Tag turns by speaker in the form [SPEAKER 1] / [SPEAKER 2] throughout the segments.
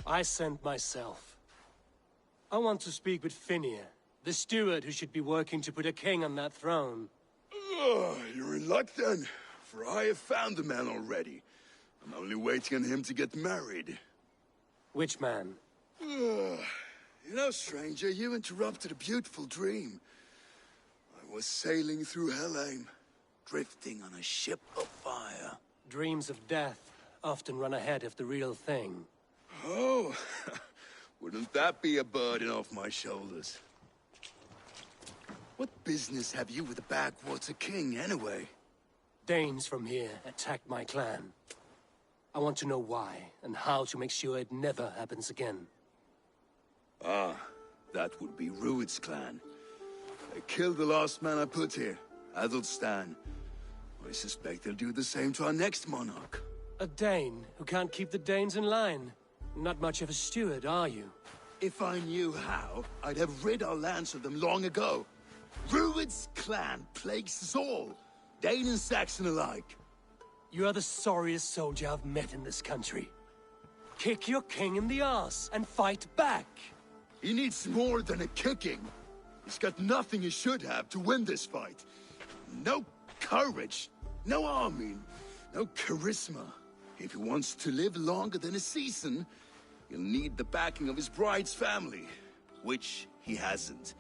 [SPEAKER 1] I sent myself. I want to speak with Finir, the steward who should be working to put a king on that throne.
[SPEAKER 2] You're in luck then, for I have found the man already. I'm only waiting on him to get married.
[SPEAKER 1] Which man?
[SPEAKER 2] You know, stranger, you interrupted a beautiful dream. I was sailing through Helheim, drifting on a ship of fire.
[SPEAKER 1] Dreams of death often run ahead of the real thing.
[SPEAKER 2] Oh, wouldn't that be a burden off my shoulders? What business have you with the backwater king, anyway?
[SPEAKER 1] Danes from here attacked my clan. I want to know why, and how to make sure it never happens again.
[SPEAKER 2] Ah, that would be Rued's clan. They killed the last man I put here, Adelstan. I suspect they'll do the same to our next monarch.
[SPEAKER 1] A Dane who can't keep the Danes in line. Not much of a steward, are you?
[SPEAKER 2] If I knew how, I'd have rid our lands of them long ago. Rued's clan plagues us all, Dane and Saxon alike.
[SPEAKER 1] You are the sorriest soldier I've met in this country. Kick your king in the arse and fight back!
[SPEAKER 2] He needs more than a kicking. He's got nothing he should have to win this fight. No courage, no army, no charisma. If he wants to live longer than a season, he'll need the backing of his bride's family, which he hasn't.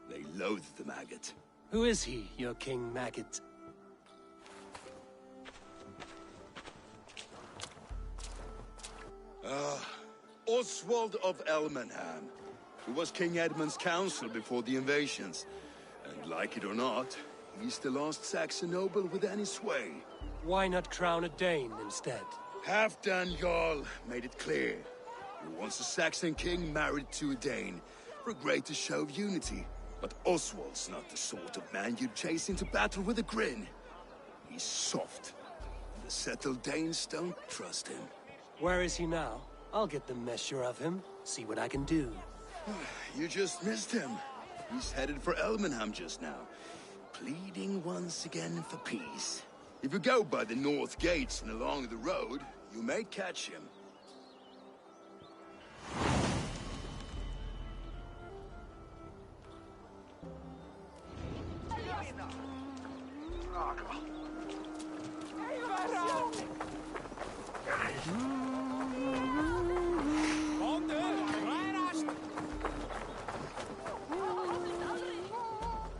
[SPEAKER 2] They loathe the maggot.
[SPEAKER 1] Who is he, your King Maggot?
[SPEAKER 2] Oswald of Elmenham, who was King Edmund's counsel before the invasions. And like it or not, he's the last Saxon noble with any sway.
[SPEAKER 1] Why not crown a Dane instead?
[SPEAKER 2] Halfdan Jarl made it clear. He wants a Saxon king married to a Dane, for a greater show of unity. But Oswald's not the sort of man you'd chase into battle with a grin. He's soft. The settled Danes don't trust him.
[SPEAKER 1] Where is he now? I'll get the measure of him, see what I can do.
[SPEAKER 2] You just missed him. He's headed for Elmenham just now, pleading once again for peace. If you go by the north gates and along the road, you may catch him.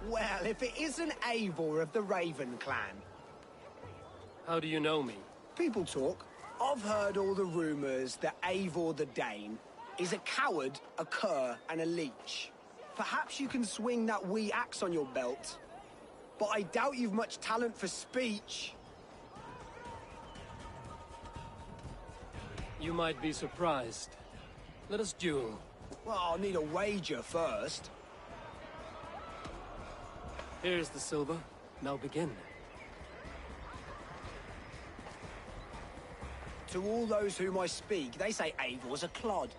[SPEAKER 3] Well, if it isn't Eivor of the Raven clan.
[SPEAKER 1] How do you know me?
[SPEAKER 3] People talk. I've heard all the rumors that Eivor the Dane is a coward, a cur, and a leech. Perhaps you can swing that wee axe on your belt, but I doubt you've much talent for speech.
[SPEAKER 1] You might be surprised. Let us duel.
[SPEAKER 3] Well, I'll need a wager first.
[SPEAKER 1] Here's the silver. Now begin.
[SPEAKER 3] To all those whom I speak, they say Eivor's a clod.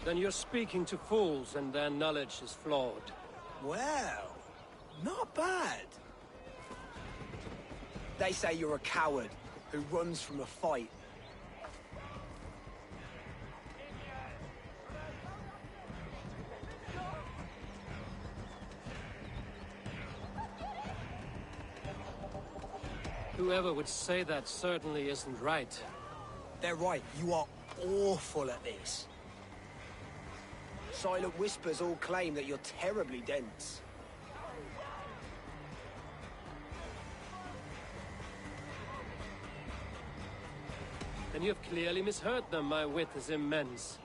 [SPEAKER 1] Then you're speaking to fools and their knowledge is flawed.
[SPEAKER 3] Well, not bad. They say you're a coward who runs from a fight.
[SPEAKER 1] Whoever would say that certainly isn't right.
[SPEAKER 3] They're right, you are awful at this. Silent whispers all claim that you're terribly dense.
[SPEAKER 1] Then you have clearly misheard them. My wit is immense.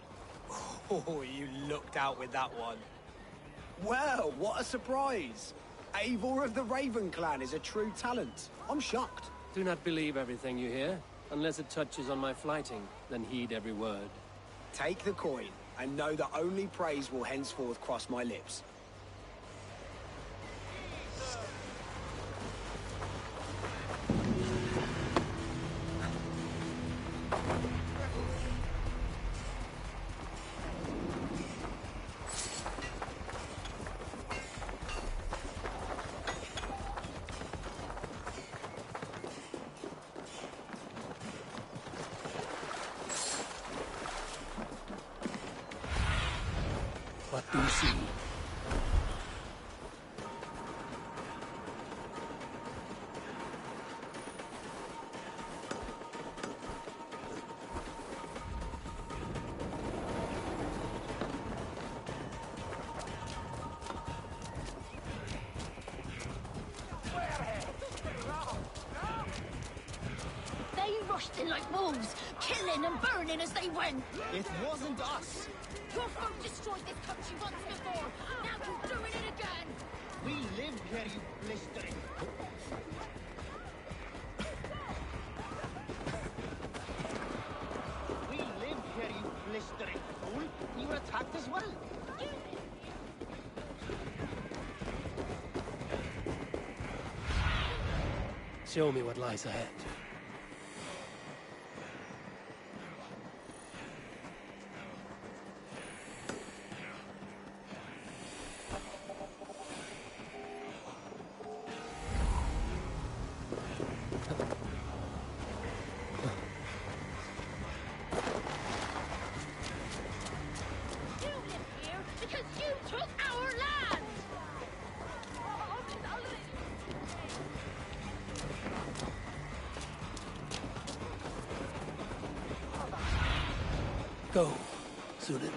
[SPEAKER 3] Oh, you looked out with that one. Well, what a surprise! Eivor of the Raven clan is a true talent. I'm shocked.
[SPEAKER 1] Do not believe everything you hear. Unless it touches on my flighting, then heed every word.
[SPEAKER 3] Take the coin, and know that only praise will henceforth cross my lips.
[SPEAKER 1] soon see.
[SPEAKER 4] Rushed in like wolves, killing and burning as they went.
[SPEAKER 5] It wasn't us.
[SPEAKER 4] Your folk destroyed this country once before. Now you're doing it again.
[SPEAKER 5] We live here, you blistering. We live here, you blistering fool. You were attacked as well.
[SPEAKER 1] Show me what lies ahead. Go, Sudan.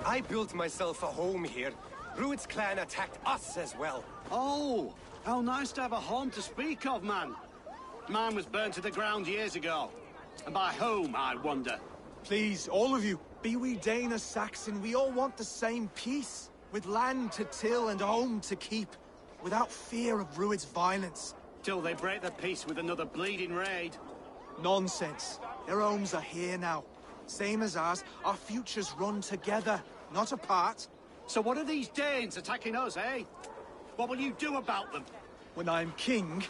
[SPEAKER 6] I built myself a home here. Rued's clan attacked us as well.
[SPEAKER 7] Oh, how nice to have a home to speak of, man. Mine was burnt to the ground years ago. And by whom, I wonder?
[SPEAKER 8] Please, all of you, be we Dane or Saxon, we all want the same peace. With land to till and home to keep. Without fear of Rued's violence.
[SPEAKER 7] Till they break the peace with another bleeding raid.
[SPEAKER 8] Nonsense. Their homes are here now. Same as ours, our futures run together, not apart.
[SPEAKER 7] So what are these Danes attacking us, eh? What will you do about them?
[SPEAKER 8] When I'm king...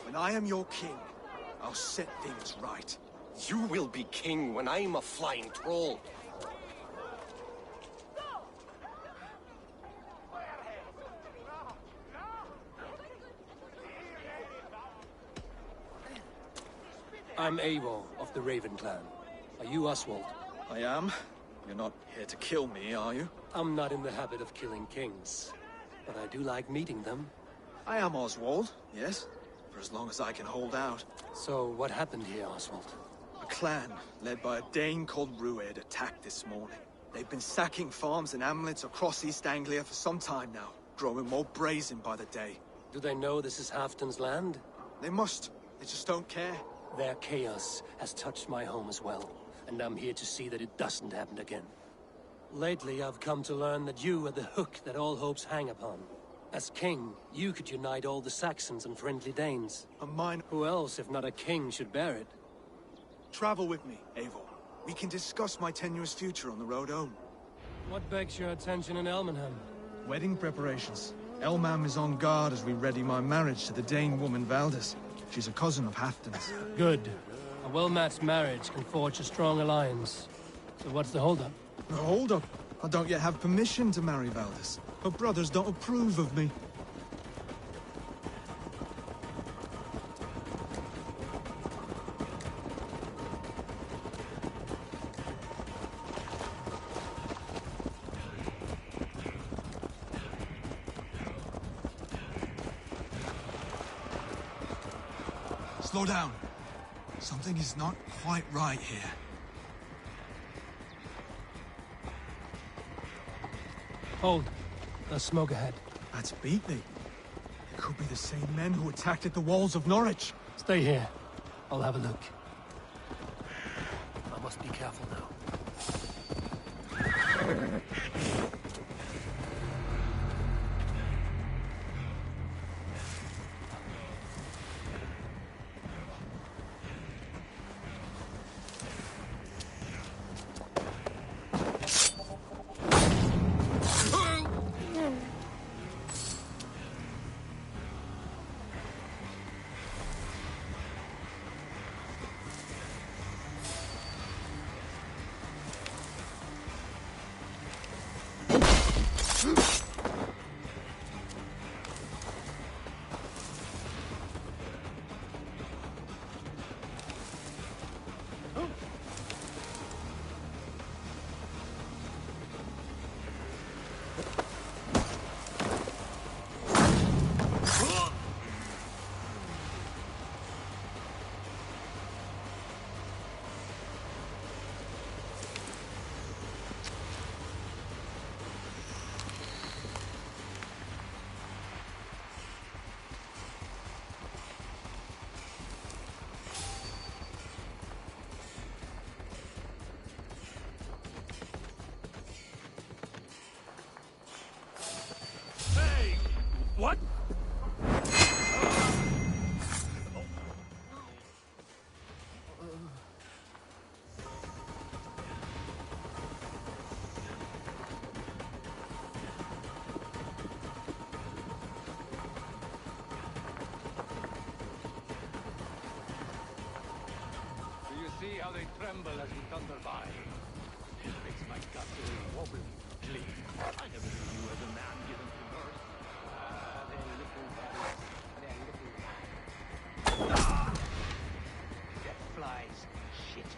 [SPEAKER 8] when I am your king, I'll set things right.
[SPEAKER 6] You will be king when I'm a flying troll.
[SPEAKER 1] I'm Eivor of the Raven clan. Are you Oswald?
[SPEAKER 8] I am. You're not here to kill me, are you?
[SPEAKER 1] I'm not in the habit of killing kings, but I do like meeting them.
[SPEAKER 8] I am Oswald, yes. For as long as I can hold out.
[SPEAKER 1] So, what happened here, Oswald?
[SPEAKER 8] A clan, led by a Dane called Rued, attacked this morning. They've been sacking farms and hamlets across East Anglia for some time now, growing more brazen by the day.
[SPEAKER 1] Do they know this is Halfton's land?
[SPEAKER 8] They must. They just don't care.
[SPEAKER 1] Their chaos has touched my home as well, and I'm here to see that it doesn't happen again. Lately, I've come to learn that you are the hook that all hopes hang upon. As king, you could unite all the Saxons and friendly Danes.
[SPEAKER 8] And mine...
[SPEAKER 1] Who else, if not a king, should bear it?
[SPEAKER 8] Travel with me, Eivor. We can discuss my tenuous future on the road home.
[SPEAKER 1] What begs your attention in Elmenham?
[SPEAKER 8] Wedding preparations. Elmam is on guard as we ready my marriage to the Dane woman Valdis. She's a cousin of Halfton's.
[SPEAKER 1] Good. A well-matched marriage can forge a strong alliance. So what's the holdup?
[SPEAKER 8] No, hold up. I don't yet have permission to marry Valdis. Her brothers don't approve of me. Slow down. Something is not quite right here.
[SPEAKER 1] Hold. There's smoke ahead.
[SPEAKER 8] That's Beatley. The Could be the same men who attacked at the walls of Norwich.
[SPEAKER 1] Stay here. I'll have a look. I must be careful now. What?
[SPEAKER 9] Do you see how they tremble as we thunder by? It makes my gut wobbly, clean. I never knew you as a man given to mercy. Death flies. Shit.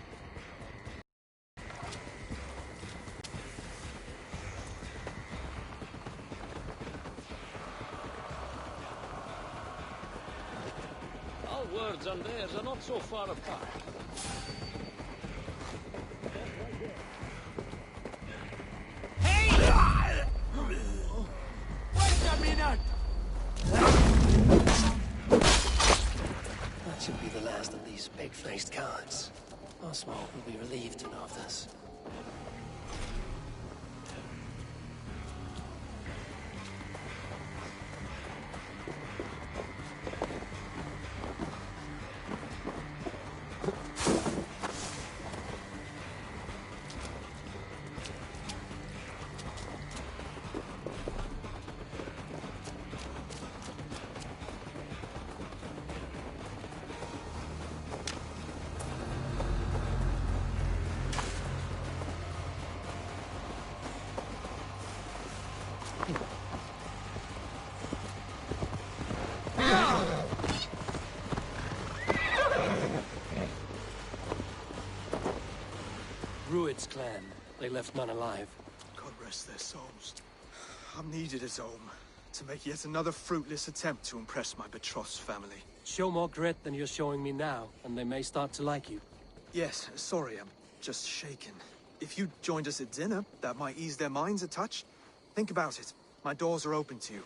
[SPEAKER 9] Our words and theirs are not so far apart.
[SPEAKER 1] That should be the last of these pig-faced cowards. Oswald will be relieved to know of this. Rued's clan. They left none alive.
[SPEAKER 8] God rest their souls. I'm needed as home to make yet another fruitless attempt to impress my betrothed family.
[SPEAKER 1] Show more grit than you're showing me now, and they may start to like you.
[SPEAKER 8] Yes, sorry, I'm just shaken. If you joined us at dinner, that might ease their minds a touch. Think about it. My doors are open to you.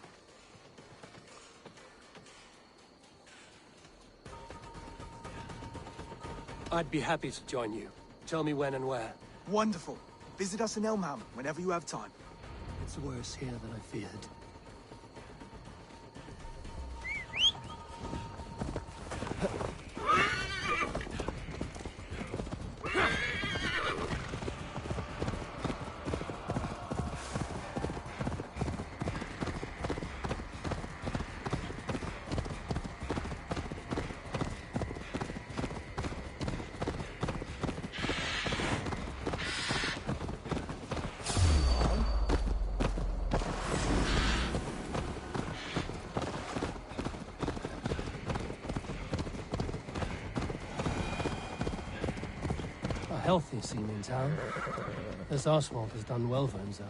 [SPEAKER 1] I'd be happy to join you. Tell me when and where.
[SPEAKER 8] Wonderful. Visit us in Elmham whenever you have time.
[SPEAKER 1] It's worse here than I feared. Healthy seeming town. This Oswald has done well for himself.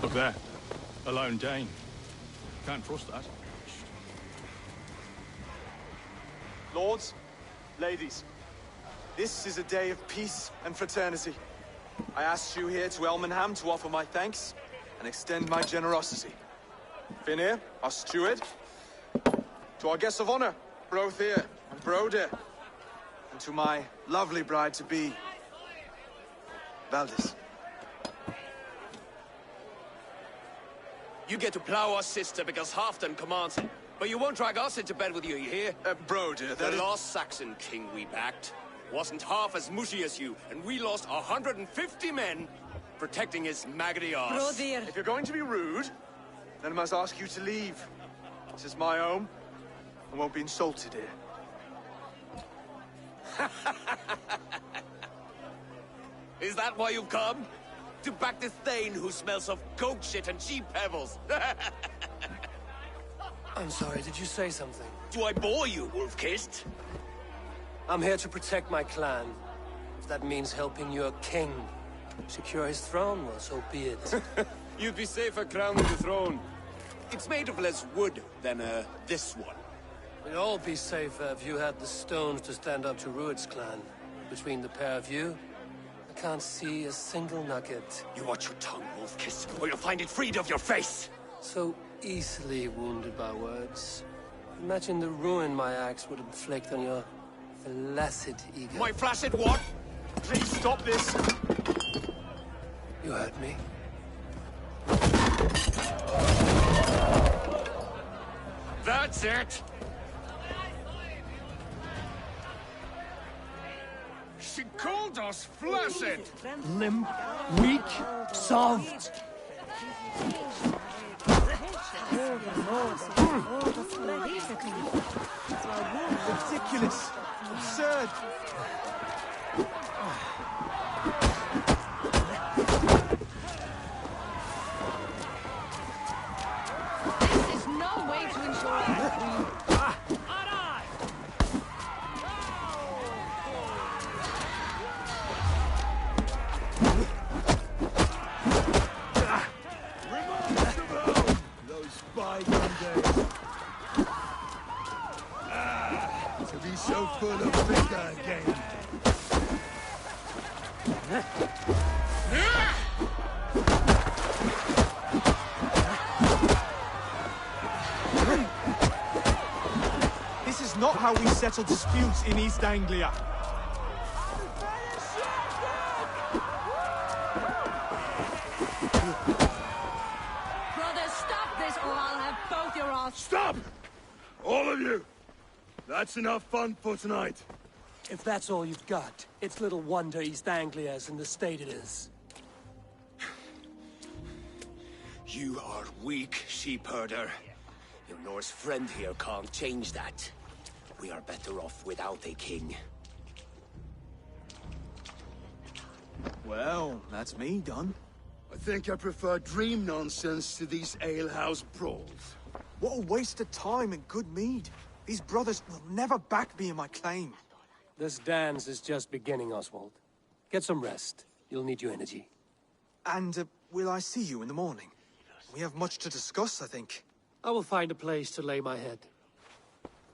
[SPEAKER 10] Look there. A lone Dane. Can't trust that.
[SPEAKER 8] Lords, ladies, This is a day of peace and fraternity. I asked you here to Elmenham to offer my thanks and extend my generosity. Finir, our steward, to our guests of honor, Brothir and Broder, and to my lovely bride-to-be, Valdis.
[SPEAKER 11] You get to plow our sister because Halfdan commands it. But you won't drag us into bed with you hear?
[SPEAKER 8] Broder,
[SPEAKER 11] the lost Saxon king we backed wasn't half as mushy as you, and we lost 150 men protecting his maggoty arse.
[SPEAKER 8] If you're going to be rude, then I must ask you to leave. This is my home. I won't be insulted here.
[SPEAKER 11] Is that why you've come? To back this Thane who smells of goat shit and sheep pebbles?
[SPEAKER 1] I'm sorry, did you say something?
[SPEAKER 11] Do I bore you, wolf-kissed?
[SPEAKER 1] I'm here to protect my clan. If that means helping your king secure his throne, well, so be it.
[SPEAKER 11] You'd be safer crowning the throne. It's made of less wood than, this one.
[SPEAKER 1] We'd all be safer if you had the stones to stand up to Rued's clan. Between the pair of you, I can't see a single nugget.
[SPEAKER 11] You watch your tongue, wolf-kiss, or you'll find it freed of your face!
[SPEAKER 1] So easily wounded by words. Imagine the ruin my axe would inflict on your flaccid ego.
[SPEAKER 11] My flaccid what?
[SPEAKER 8] Please stop this!
[SPEAKER 1] You heard me.
[SPEAKER 11] That's it!
[SPEAKER 9] She called us flaccid!
[SPEAKER 1] Limp, weak, soft.
[SPEAKER 8] Ridiculous! Absurd!
[SPEAKER 4] This is no way to ensure
[SPEAKER 2] Those bygone days. To be so full of vigor again.
[SPEAKER 8] This is not how we settle disputes in East Anglia.
[SPEAKER 4] Brothers, stop this or I'll have both your arse.
[SPEAKER 2] Stop! All of you! That's enough fun for tonight.
[SPEAKER 1] If that's all you've got, it's little wonder East Anglia is in the state it is.
[SPEAKER 11] You are weak, sheep herder. Your Norse friend here can't change that. We are better off without a king.
[SPEAKER 8] Well, that's me done.
[SPEAKER 2] I think I prefer dream nonsense to these alehouse brawls.
[SPEAKER 8] What a waste of time and good mead. These brothers will never back me in my claim.
[SPEAKER 1] This dance is just beginning, Oswald. Get some rest. You'll need your energy.
[SPEAKER 8] And will I see you in the morning? We have much to discuss, I think.
[SPEAKER 1] I will find a place to lay my head.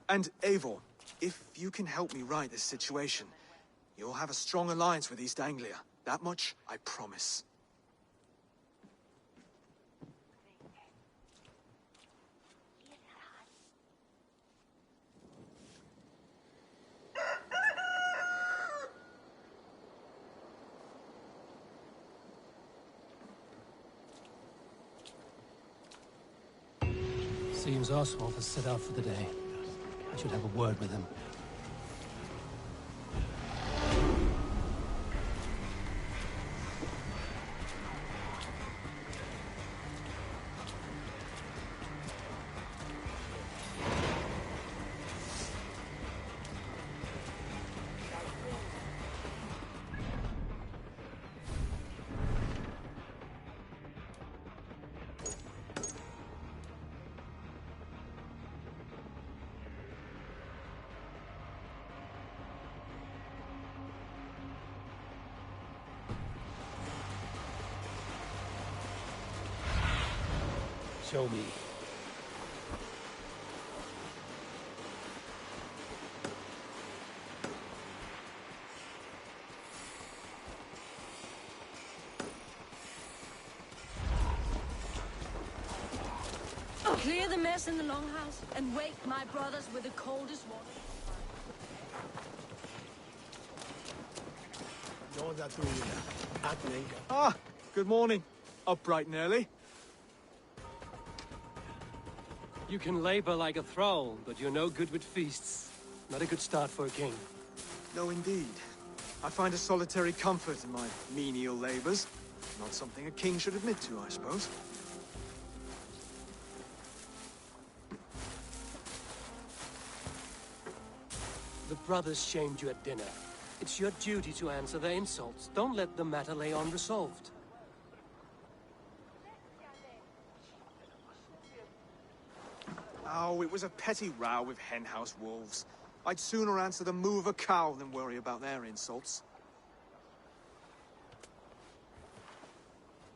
[SPEAKER 8] And Eivor, if you can help me right this situation, you'll have a strong alliance with East Anglia. That much, I promise.
[SPEAKER 1] Seems Oswald has set out for the day. I should have a word with him. Show me.
[SPEAKER 4] Clear the mess in the longhouse and wake my brothers with the coldest water.
[SPEAKER 8] Ah, good morning. Up bright and early.
[SPEAKER 1] You can labor like a thrall, but you're no good with feasts. Not a good start for a king.
[SPEAKER 8] No, indeed. I find a solitary comfort in my menial labors. Not something a king should admit to, I suppose.
[SPEAKER 1] The brothers shamed you at dinner. It's your duty to answer their insults. Don't let the matter lay unresolved.
[SPEAKER 8] Oh, it was a petty row with henhouse wolves. I'd sooner answer the moo of a cow than worry about their insults.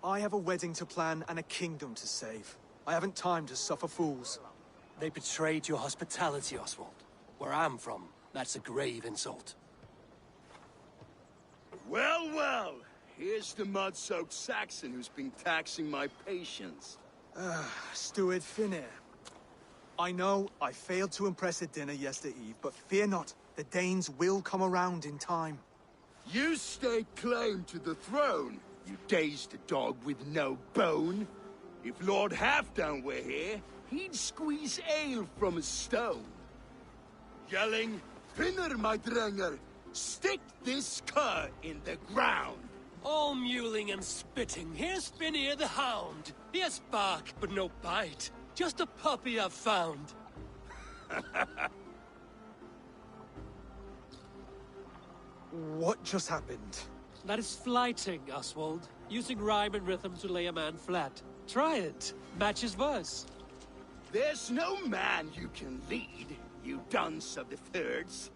[SPEAKER 8] I have a wedding to plan and a kingdom to save. I haven't time to suffer fools.
[SPEAKER 1] They betrayed your hospitality, Oswald. Where I'm from, that's a grave insult.
[SPEAKER 2] Well, well. Here's the mud-soaked Saxon who's been taxing my patience.
[SPEAKER 8] Steward Finnair. I know I failed to impress at dinner yesterday eve, but fear not, the Danes will come around in time.
[SPEAKER 2] You stake claim to the throne, you dazed dog with no bone. If Lord Halfdan were here, he'd squeeze ale from a stone. Yelling, Finner, my drenger, stick this cur in the ground.
[SPEAKER 1] All mewling and spitting. Here's Finnear the hound. He has bark, but no bite. Just a puppy I've found.
[SPEAKER 8] What just happened?
[SPEAKER 1] That is flighting, Oswald. Using rhyme and rhythm to lay a man flat. Try it. Match his verse.
[SPEAKER 2] There's no man you can lead, you dunce of the thirds.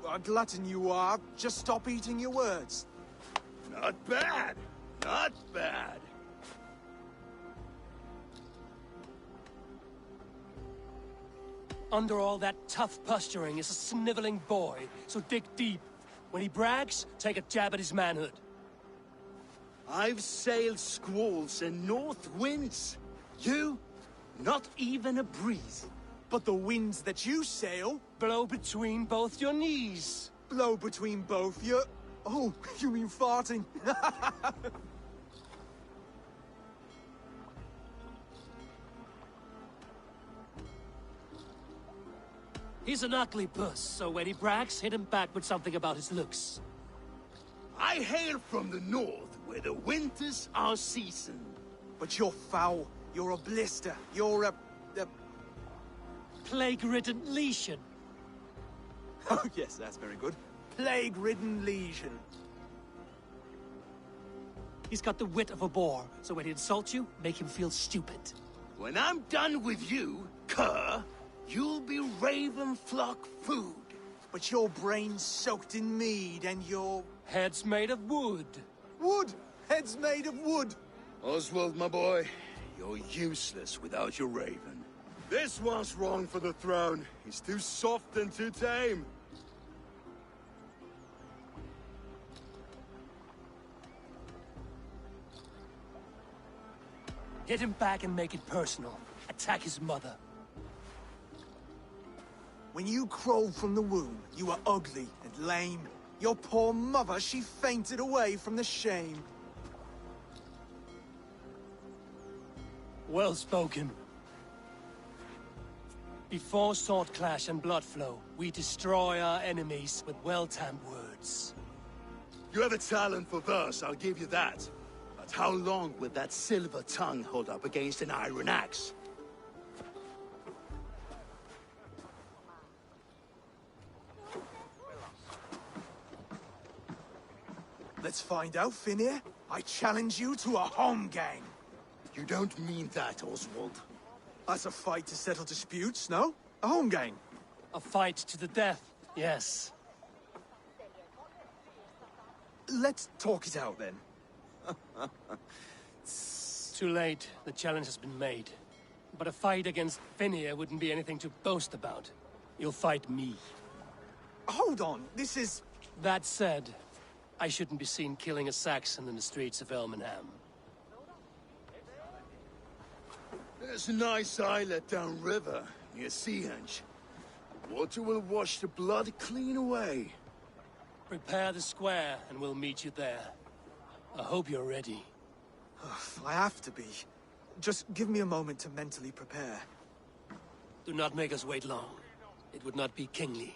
[SPEAKER 8] A glutton you are. Just stop eating your words.
[SPEAKER 2] Not bad. Not bad.
[SPEAKER 1] Under all that tough posturing is a sniveling boy, so dig deep. When he brags, take a jab at his manhood.
[SPEAKER 2] I've sailed squalls and north winds. You, not even a breeze.
[SPEAKER 8] But the winds that you sail...
[SPEAKER 1] Blow between both your knees.
[SPEAKER 8] Blow between both your... Oh, you mean farting?
[SPEAKER 1] He's an ugly puss, so when he brags, hit him back with something about his looks.
[SPEAKER 2] I hail from the north, where the winters are seasoned.
[SPEAKER 8] But you're foul. You're a blister. You're a...
[SPEAKER 1] Plague-ridden lesion.
[SPEAKER 8] Oh, yes, that's very good. Plague-ridden lesion.
[SPEAKER 1] He's got the wit of a boar, so when he insults you, make him feel stupid.
[SPEAKER 2] When I'm done with you, cur, you'll be raven flock food.
[SPEAKER 8] But your brain's soaked in mead, and your...
[SPEAKER 1] Head's made of wood.
[SPEAKER 8] Wood! Head's made of wood!
[SPEAKER 2] Oswald, my boy, you're useless without your raven. This one's wrong for the throne. He's too soft and too tame.
[SPEAKER 1] Hit him back and make it personal. Attack his mother.
[SPEAKER 8] When you crawled from the womb, you were ugly and lame. Your poor mother, she fainted away from the shame.
[SPEAKER 1] Well spoken. Before sword clash and blood flow, we destroy our enemies with well-timed words.
[SPEAKER 2] You have a talent for verse, I'll give you that. But how long will that silver tongue hold up against an iron axe?
[SPEAKER 8] Let's find out, Finnear. I challenge you to a home gang.
[SPEAKER 2] You don't mean that, Oswald.
[SPEAKER 8] That's a fight to settle disputes, no? A home gang.
[SPEAKER 1] A fight to the death, yes.
[SPEAKER 8] Let's talk it out, then.
[SPEAKER 1] Too late. The challenge has been made. But a fight against Finnear wouldn't be anything to boast about. You'll fight me.
[SPEAKER 8] Hold on, this is...
[SPEAKER 1] That said, I shouldn't be seen killing a Saxon in the streets of Elmenham.
[SPEAKER 2] There's a nice islet downriver, near Seahenge. Water will wash the blood clean away.
[SPEAKER 1] Prepare the square, and we'll meet you there. I hope you're ready.
[SPEAKER 8] I have to be. Just give me a moment to mentally prepare.
[SPEAKER 1] Do not make us wait long. It would not be kingly.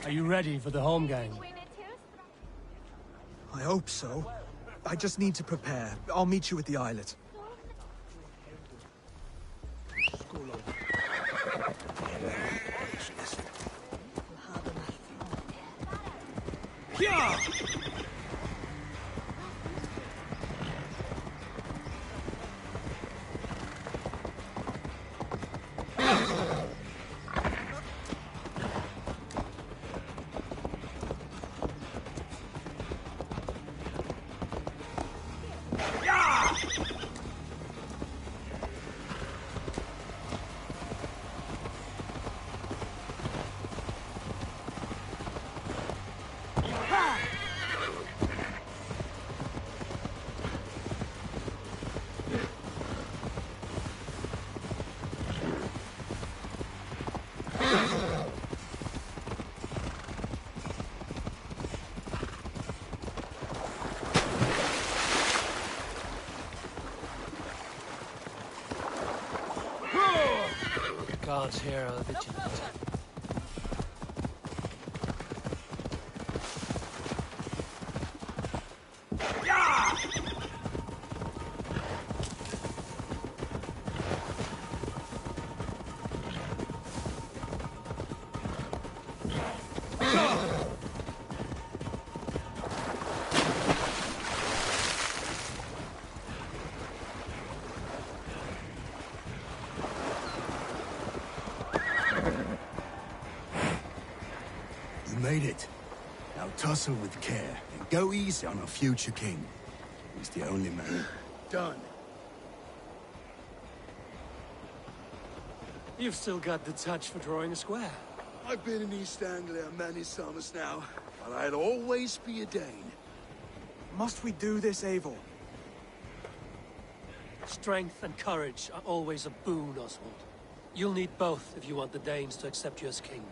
[SPEAKER 1] Are you ready for the home gang?
[SPEAKER 8] I hope so. I just need to prepare. I'll meet you at the islet.
[SPEAKER 1] Yeah! God's here are vigilant.
[SPEAKER 2] You made it. Now tussle with care, and go easy on our future king. He's the only man. Done.
[SPEAKER 1] You've still got the touch for drawing a square.
[SPEAKER 2] I've been in East Anglia many summers now, but I'll always be a Dane.
[SPEAKER 8] Must we do this, Eivor?
[SPEAKER 1] Strength and courage are always a boon, Oswald. You'll need both if you want the Danes to accept you as king.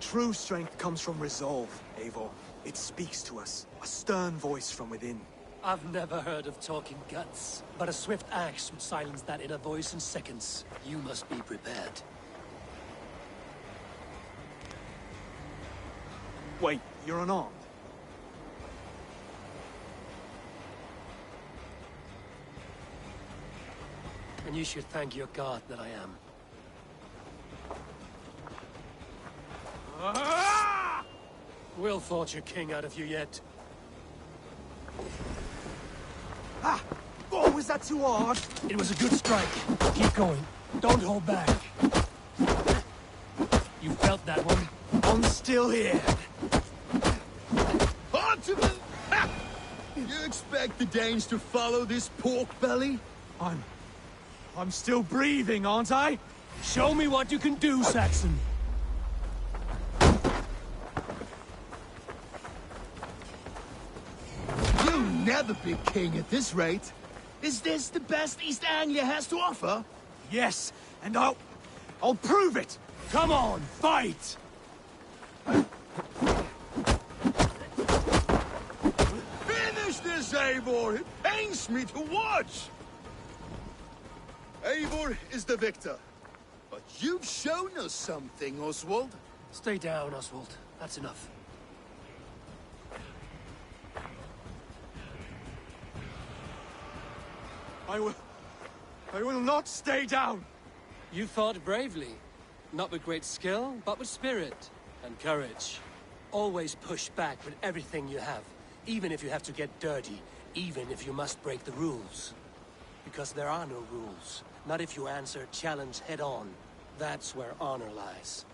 [SPEAKER 8] True strength comes from resolve, Eivor. It speaks to us, a stern voice from within.
[SPEAKER 1] I've never heard of talking guts, but a swift axe would silence that inner voice in seconds. You must be prepared.
[SPEAKER 8] Wait, you're unarmed?
[SPEAKER 1] And you should thank your god that I am. We'll forge a king out of you yet.
[SPEAKER 8] Ah! Oh, was that too hard?
[SPEAKER 1] It was a good strike. Keep going. Don't hold back. You felt that one.
[SPEAKER 8] I'm still here.
[SPEAKER 2] Hard to believe! Ha! You expect the Danes to follow this pork belly?
[SPEAKER 8] I'm still breathing, aren't I?
[SPEAKER 1] Show me what you can do, Saxon.
[SPEAKER 2] You'll never be king at this rate. Is this the best East Anglia has to offer?
[SPEAKER 8] Yes, and I'll prove it!
[SPEAKER 1] Come on, fight!
[SPEAKER 2] Finish this, Eivor! It pains me to watch! Eivor is the victor. But you've shown us something, Oswald.
[SPEAKER 1] Stay down, Oswald. That's enough.
[SPEAKER 8] I will not stay down!
[SPEAKER 1] You fought bravely. Not with great skill, but with spirit and courage. Always push back with everything you have, even if you have to get dirty, even if you must break the rules. Because there are no rules. Not if you answer a challenge head-on. That's where honor lies.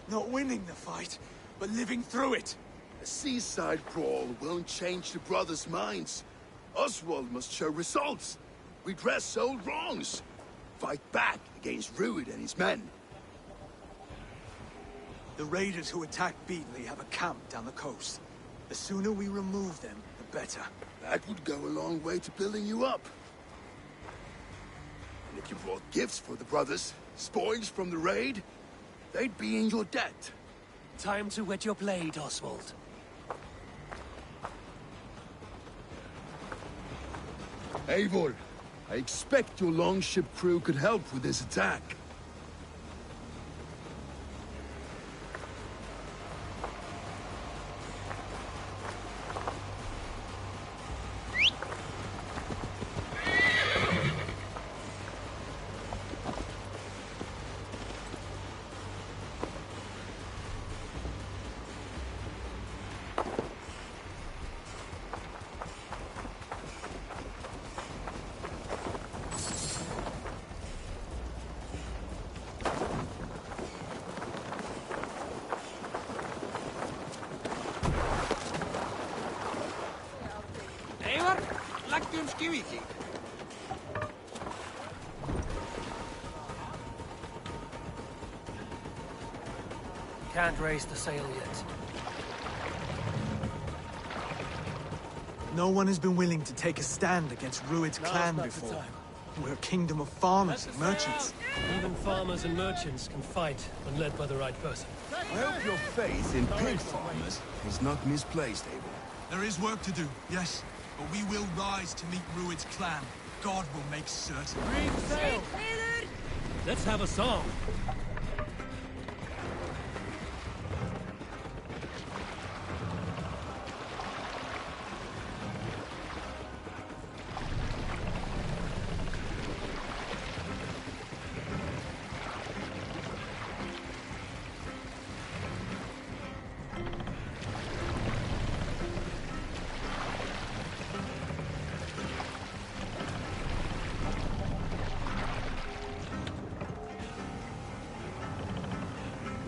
[SPEAKER 8] Not winning the fight, but living through it.
[SPEAKER 2] A seaside brawl won't change the brothers' minds. Oswald must show results. Redress old wrongs. Fight back against Ruud and his men.
[SPEAKER 8] The raiders who attacked Beatley have a camp down the coast. The sooner we remove them, the better.
[SPEAKER 2] That would go a long way to building you up. And if you brought gifts for the brothers, spoils from the raid, they'd be in your debt.
[SPEAKER 1] Time to wet your blade, Oswald.
[SPEAKER 2] Eivor, I expect your longship crew could help with this attack.
[SPEAKER 1] Can't raise the sail yet.
[SPEAKER 8] No one has been willing to take a stand against Rued's clan
[SPEAKER 1] Now's not the
[SPEAKER 8] before.
[SPEAKER 1] time.
[SPEAKER 8] We're a kingdom of farmers and merchants.
[SPEAKER 1] Even farmers and merchants can fight when led by the right person.
[SPEAKER 2] I hope your faith in pig farmers is not misplaced, Eivor.
[SPEAKER 12] There is work to do, yes. But we will rise to meet Rued's clan. God will make certain.
[SPEAKER 1] Bring sail! Let's have a song.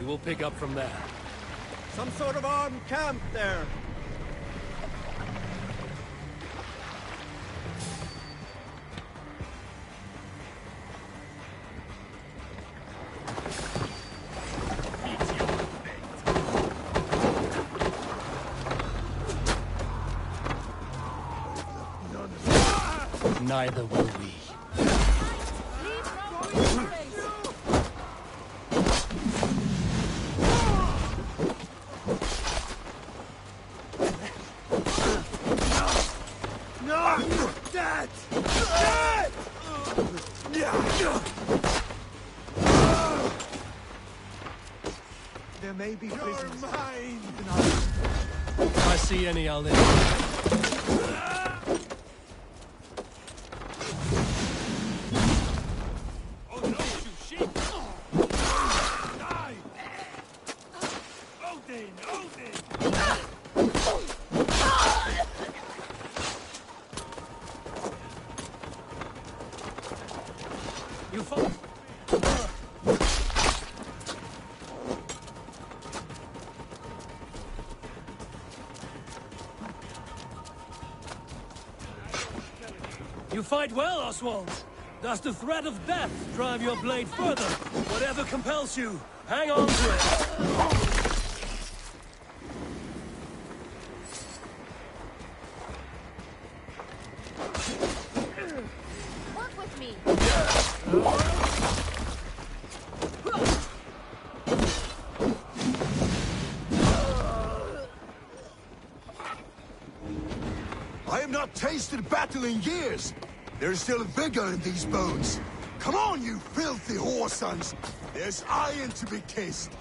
[SPEAKER 1] We'll pick up from there.
[SPEAKER 7] Some sort of armed camp there.
[SPEAKER 1] Neither will we.
[SPEAKER 8] There may be prisoners.
[SPEAKER 1] If I see any, I'll let you know.
[SPEAKER 12] Oh no, you sheep! Die! Odin! Odin!
[SPEAKER 1] You follow. You fight well, Oswald. Does the threat of death drive your blade further? Whatever compels you, hang on to it.
[SPEAKER 4] Work with me.
[SPEAKER 2] I have not tasted battle in years. There is still vigor in these bones. Come on, you filthy whoresons. There's iron to be kissed.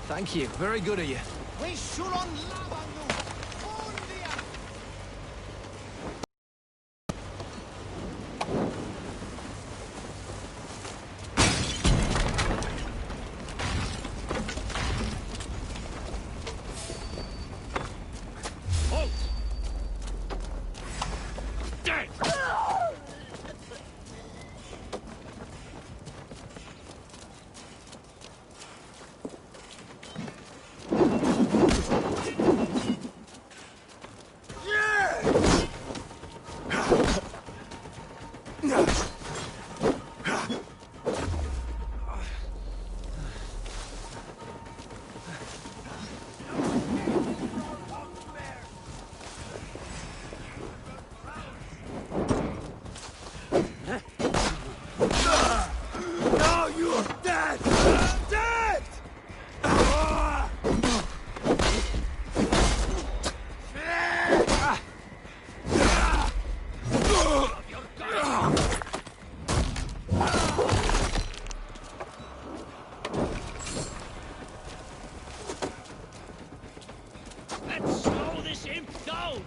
[SPEAKER 13] Thank you. Very good of you.
[SPEAKER 5] We shulon lavanu! Fondia!
[SPEAKER 11] Let's slow this imp down!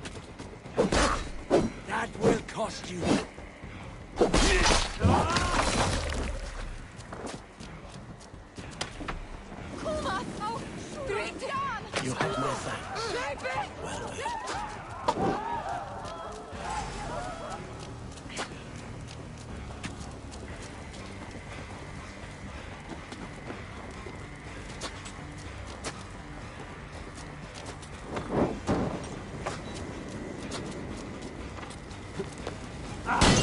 [SPEAKER 11] That will cost you.
[SPEAKER 4] Kuma! Oh, Dritan!
[SPEAKER 1] You have my thanks. Well done.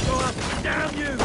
[SPEAKER 11] Go up! Damn you!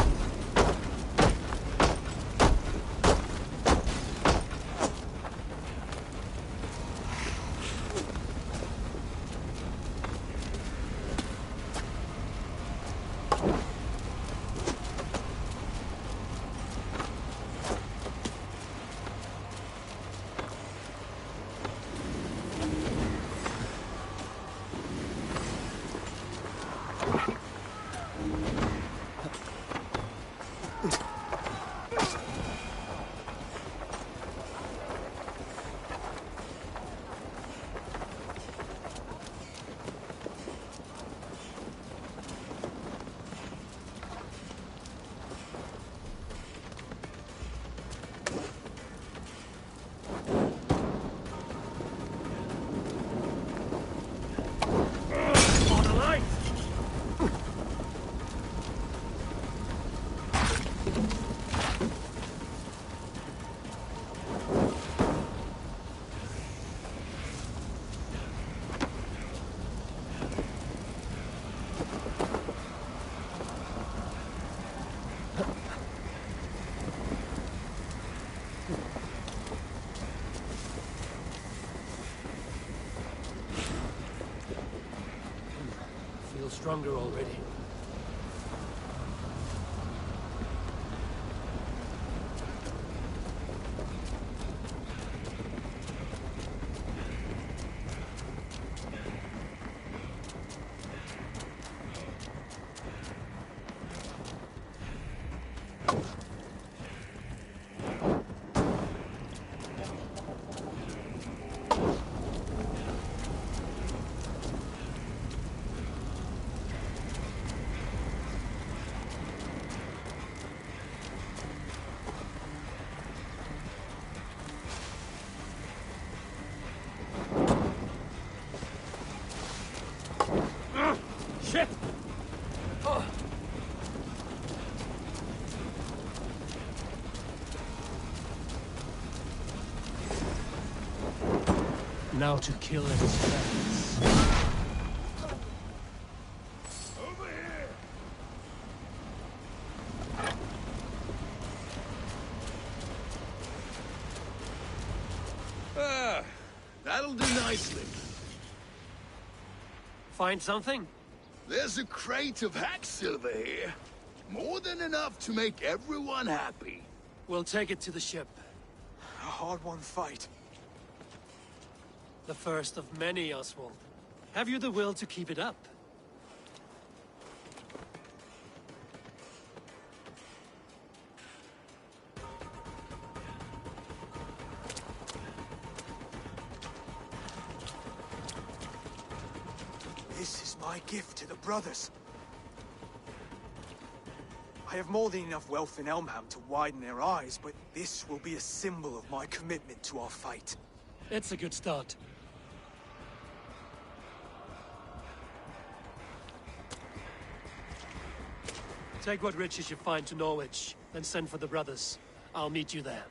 [SPEAKER 1] Feel stronger already.
[SPEAKER 11] Shit!
[SPEAKER 1] Now to kill his friends.
[SPEAKER 2] Over here! Ah, that'll do nicely.
[SPEAKER 1] Find something?
[SPEAKER 2] There's a crate of hack silver here. More than enough to make everyone happy.
[SPEAKER 1] We'll take it to the ship.
[SPEAKER 8] A hard-won fight.
[SPEAKER 1] The first of many, Oswald. Have you the will to keep it up?
[SPEAKER 8] my gift to the brothers. I have more than enough wealth in Elmham to widen their eyes, but this will be a symbol of my commitment to our fight.
[SPEAKER 1] It's a good start. Take what riches you find to Norwich, then send for the brothers. I'll meet you there.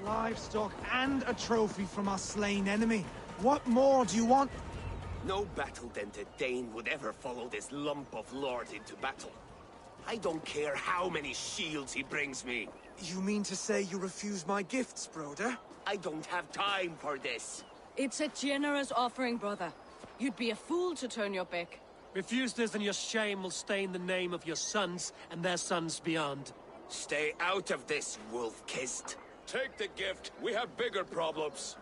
[SPEAKER 13] Livestock and a trophy from our slain enemy. What more do you want?
[SPEAKER 11] No battle-dented Dane would ever follow this lump of lord into battle. I don't care how many shields he brings me.
[SPEAKER 8] You mean to say you refuse my gifts, broder?
[SPEAKER 11] I don't have time for this.
[SPEAKER 14] It's a generous offering, brother. You'd be a fool to turn your back.
[SPEAKER 1] Refuse this and your shame will stain the name of your sons and their sons beyond.
[SPEAKER 11] Stay out of this, wolf-kissed.
[SPEAKER 15] Take the gift. We have bigger problems.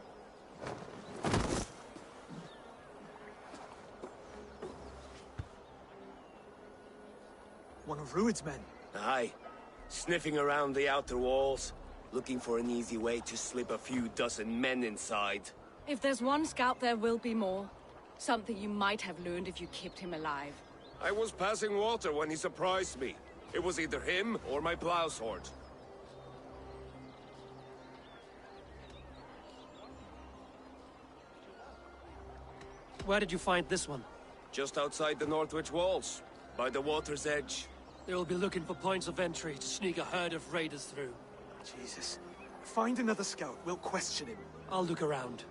[SPEAKER 8] One of Rued's men?
[SPEAKER 11] Aye. Sniffing around the outer walls, looking for an easy way to slip a few dozen men inside.
[SPEAKER 14] If there's one scout, there will be more. Something you might have learned if you kept him alive.
[SPEAKER 15] I was passing water when he surprised me. It was either him or my plow sword.
[SPEAKER 1] Where did you find this one?
[SPEAKER 15] Just outside the Northwich walls, by the water's edge.
[SPEAKER 1] They will be looking for points of entry to sneak a herd of raiders through.
[SPEAKER 8] Jesus. Find another scout, we'll question him.
[SPEAKER 1] I'll look around.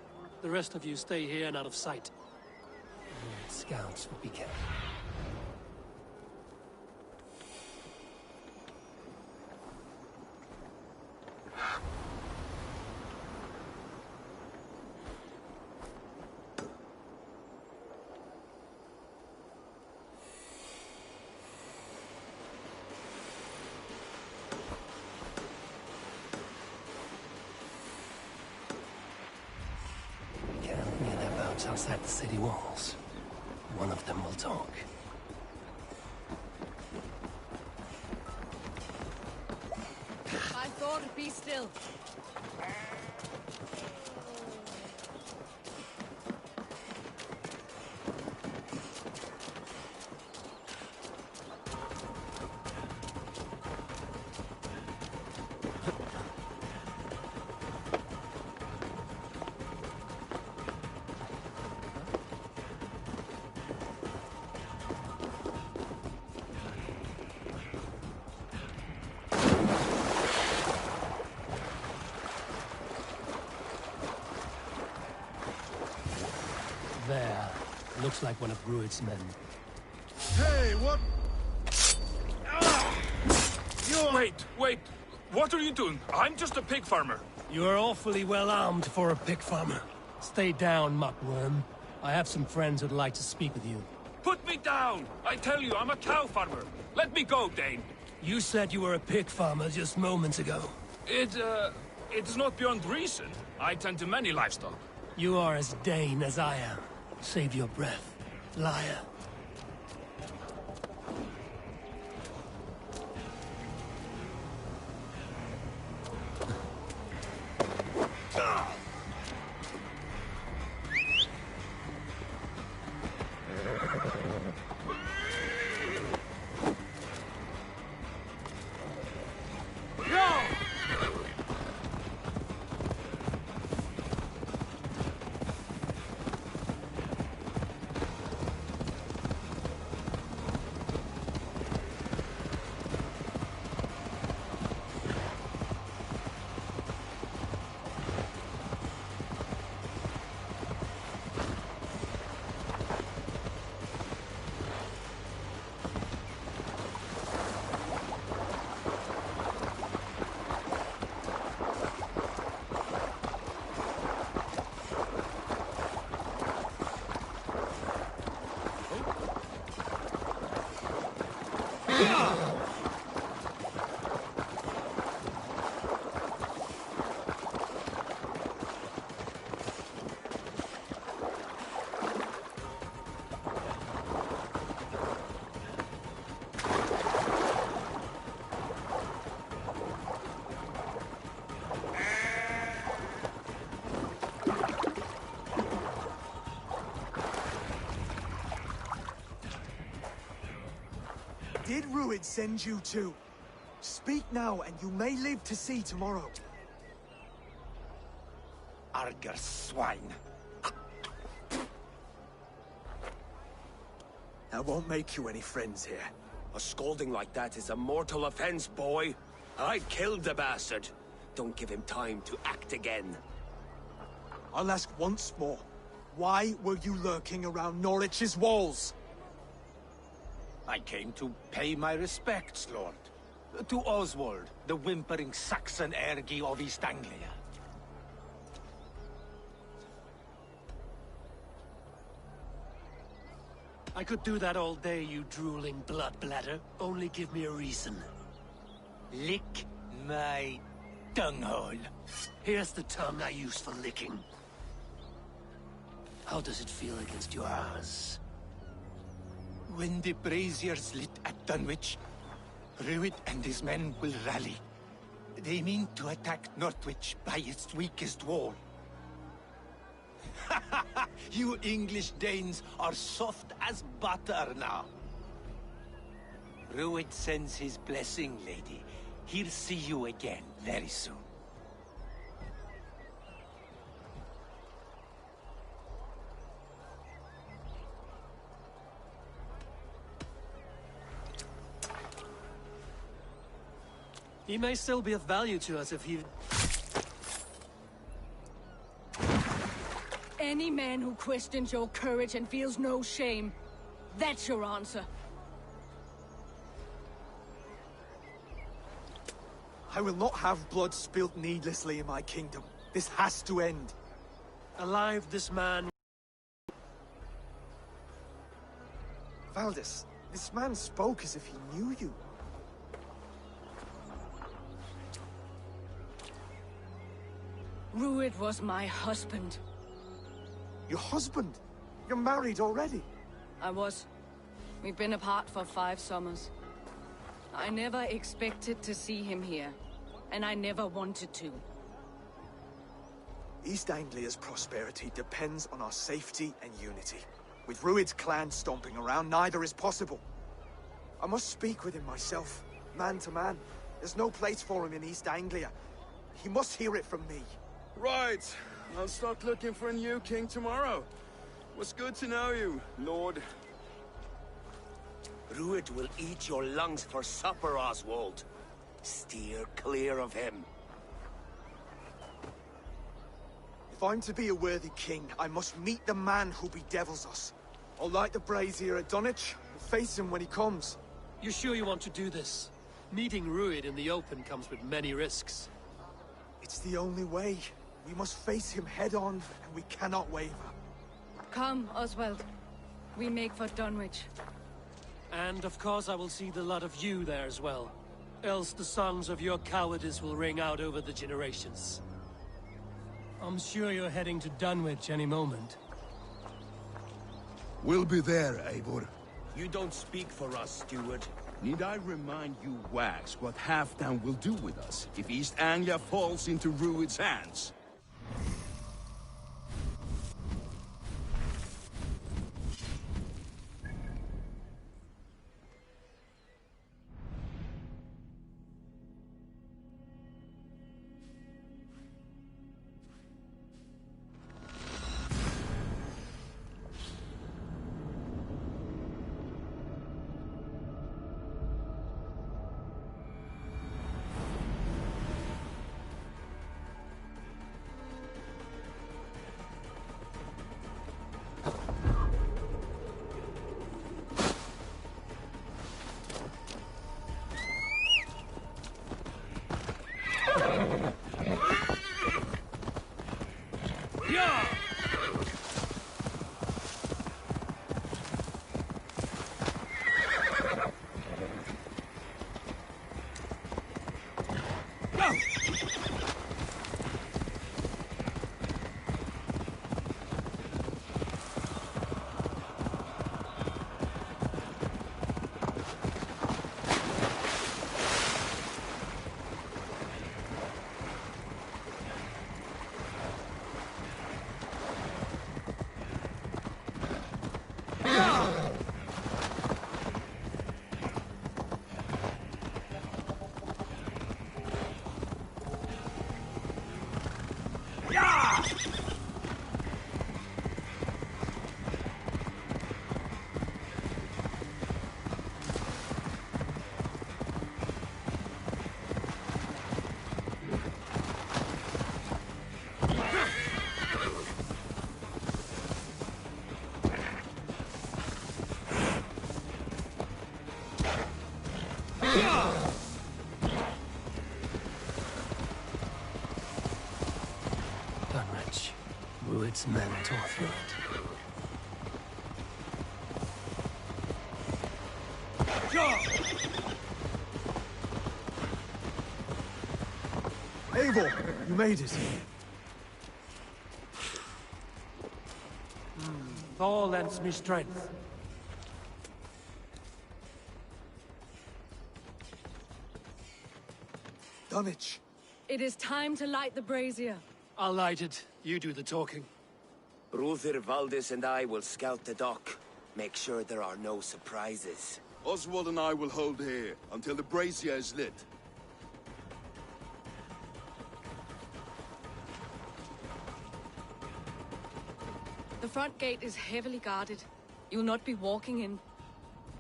[SPEAKER 1] The rest of you stay here and out of sight. Scouts will be careful. Outside the city walls. One of them will talk.
[SPEAKER 14] I thought it'd be still.
[SPEAKER 1] There. Looks like one of Rued's men.
[SPEAKER 2] Hey, what?
[SPEAKER 10] Wait! What are you doing? I'm just a pig farmer.
[SPEAKER 1] You're awfully well armed for a pig farmer. Stay down, muckworm. I have some friends who'd like to speak with you.
[SPEAKER 10] Put me down! I tell you, I'm a cow farmer. Let me go, Dane.
[SPEAKER 1] You said you were a pig farmer just moments ago.
[SPEAKER 15] It's not beyond reason. I tend to many livestock.
[SPEAKER 1] You are as Dane as I am. Save your breath, liar.
[SPEAKER 13] Did Ruid send you to? Speak now, and you may live to see tomorrow.
[SPEAKER 11] Arger swine.
[SPEAKER 13] I won't make you any friends here.
[SPEAKER 11] A scolding like that is a mortal offense, boy. I killed the bastard. Don't give him time to act again.
[SPEAKER 13] I'll ask once more. Why were you lurking around Norwich's walls?
[SPEAKER 16] I came to pay my respects, Lord. To Oswald, the whimpering Saxon ergi of East Anglia.
[SPEAKER 1] I could do that all day, you drooling blood bladder. Only give me a reason.
[SPEAKER 16] Lick my tonguehole.
[SPEAKER 1] Here's the tongue I use for licking. How does it feel against yours?
[SPEAKER 16] When the braziers lit at Dunwich, Ruid and his men will rally. They mean to attack Northwich by its weakest wall. You English Danes are soft as butter now. Ruid sends his blessing, lady. He'll see you again very soon.
[SPEAKER 1] He may still be of value to us if he...
[SPEAKER 14] Any man who questions your courage and feels no shame, that's your answer.
[SPEAKER 13] I will not have blood spilt needlessly in my kingdom. This has to end.
[SPEAKER 1] Alive, this man...
[SPEAKER 13] Valdis, this man spoke as if he knew you.
[SPEAKER 14] Ruid was my husband.
[SPEAKER 13] Your husband? You're married already?
[SPEAKER 14] I was. We've been apart for 5 summers. I never expected to see him here, and I never wanted to.
[SPEAKER 13] East Anglia's prosperity depends on our safety and unity. With Ruid's clan stomping around, neither is possible. I must speak with him myself, man to man. There's no place for him in East Anglia. He must hear it from me.
[SPEAKER 2] Right. I'll start looking for a new king tomorrow. It was good to know you, Lord.
[SPEAKER 11] Ruid will eat your lungs for supper, Oswald. Steer clear of him.
[SPEAKER 13] If I'm to be a worthy king, I must meet the man who bedevils us. I'll light the brazier at Dunwich and face him when he comes.
[SPEAKER 1] You sure you want to do this? Meeting Ruid in the open comes with many risks.
[SPEAKER 13] It's the only way. We must face him head-on, and we cannot waver.
[SPEAKER 14] Come, Oswald. We make for Dunwich.
[SPEAKER 1] And of course I will see the lot of you there as well. Else the songs of your cowardice will ring out over the generations. I'm sure you're heading to Dunwich any moment.
[SPEAKER 2] We'll be there, Eivor.
[SPEAKER 11] You don't speak for us, steward.
[SPEAKER 2] Need I remind you, Wags, what Halfdan will do with us if East Anglia falls into Rued's hands?
[SPEAKER 1] Dunwich. Rued's men tore through it.
[SPEAKER 13] Eivor, you made it.
[SPEAKER 1] Thor lends me strength.
[SPEAKER 13] Dunwich.
[SPEAKER 14] It is time to light the brazier.
[SPEAKER 1] I'll light it. You do the talking.
[SPEAKER 11] Ruther, Valdis, and I will scout the dock. Make sure there are no surprises.
[SPEAKER 2] Oswald and I will hold here until the brazier is lit.
[SPEAKER 14] The front gate is heavily guarded. You'll not be walking in.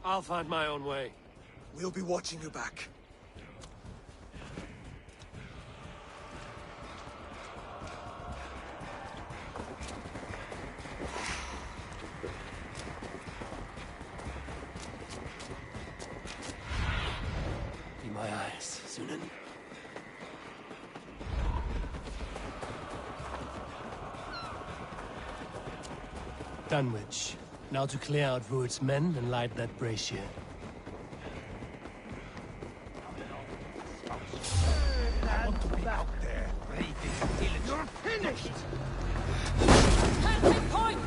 [SPEAKER 1] I'll find my own way.
[SPEAKER 13] We'll be watching you back.
[SPEAKER 1] Be my eyes, Sunan. Dunwich. Now to clear out Rued's men and light that brazier.
[SPEAKER 16] I want to be out there, raiding villages.
[SPEAKER 5] You're finished!
[SPEAKER 4] Perfect point!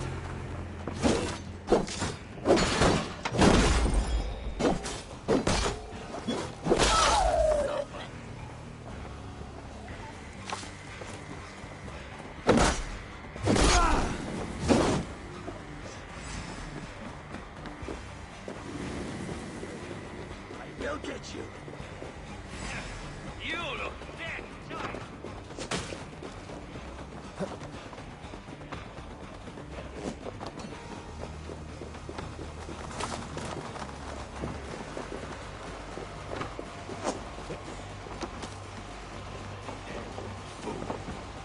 [SPEAKER 5] We'll get you. You look dead, Johnny.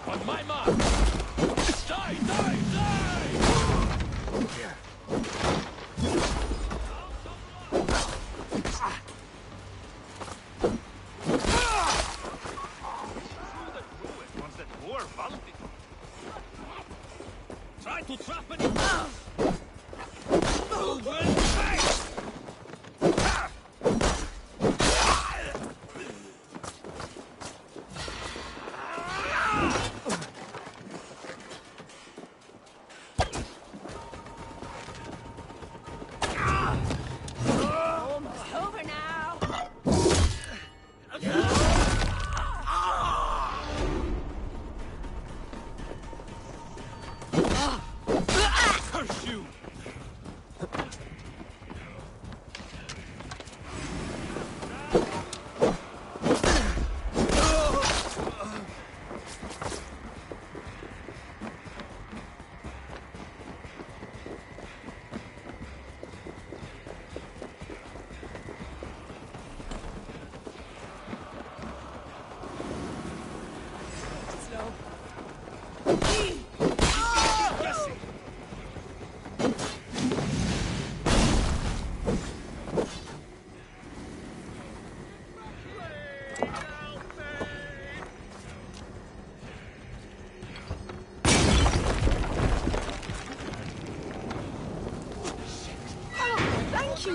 [SPEAKER 9] On my mark! Die, die, die! Try to trap it! Move and fight!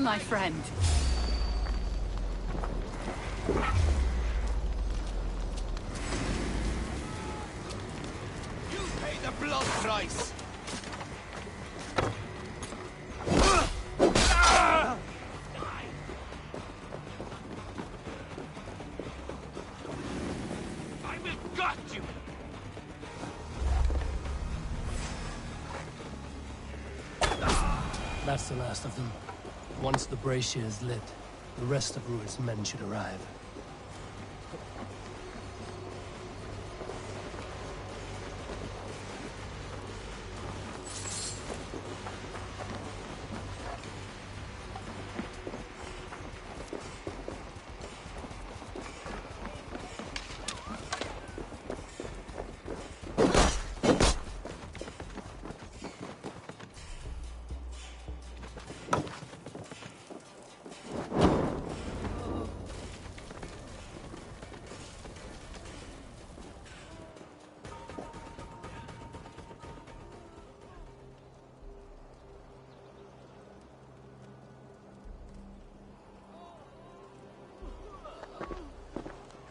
[SPEAKER 14] my friend.
[SPEAKER 11] You pay the blood price!
[SPEAKER 15] I will gut you!
[SPEAKER 1] That's the last of them. Once the brazier is lit, the rest of Rued's men should arrive.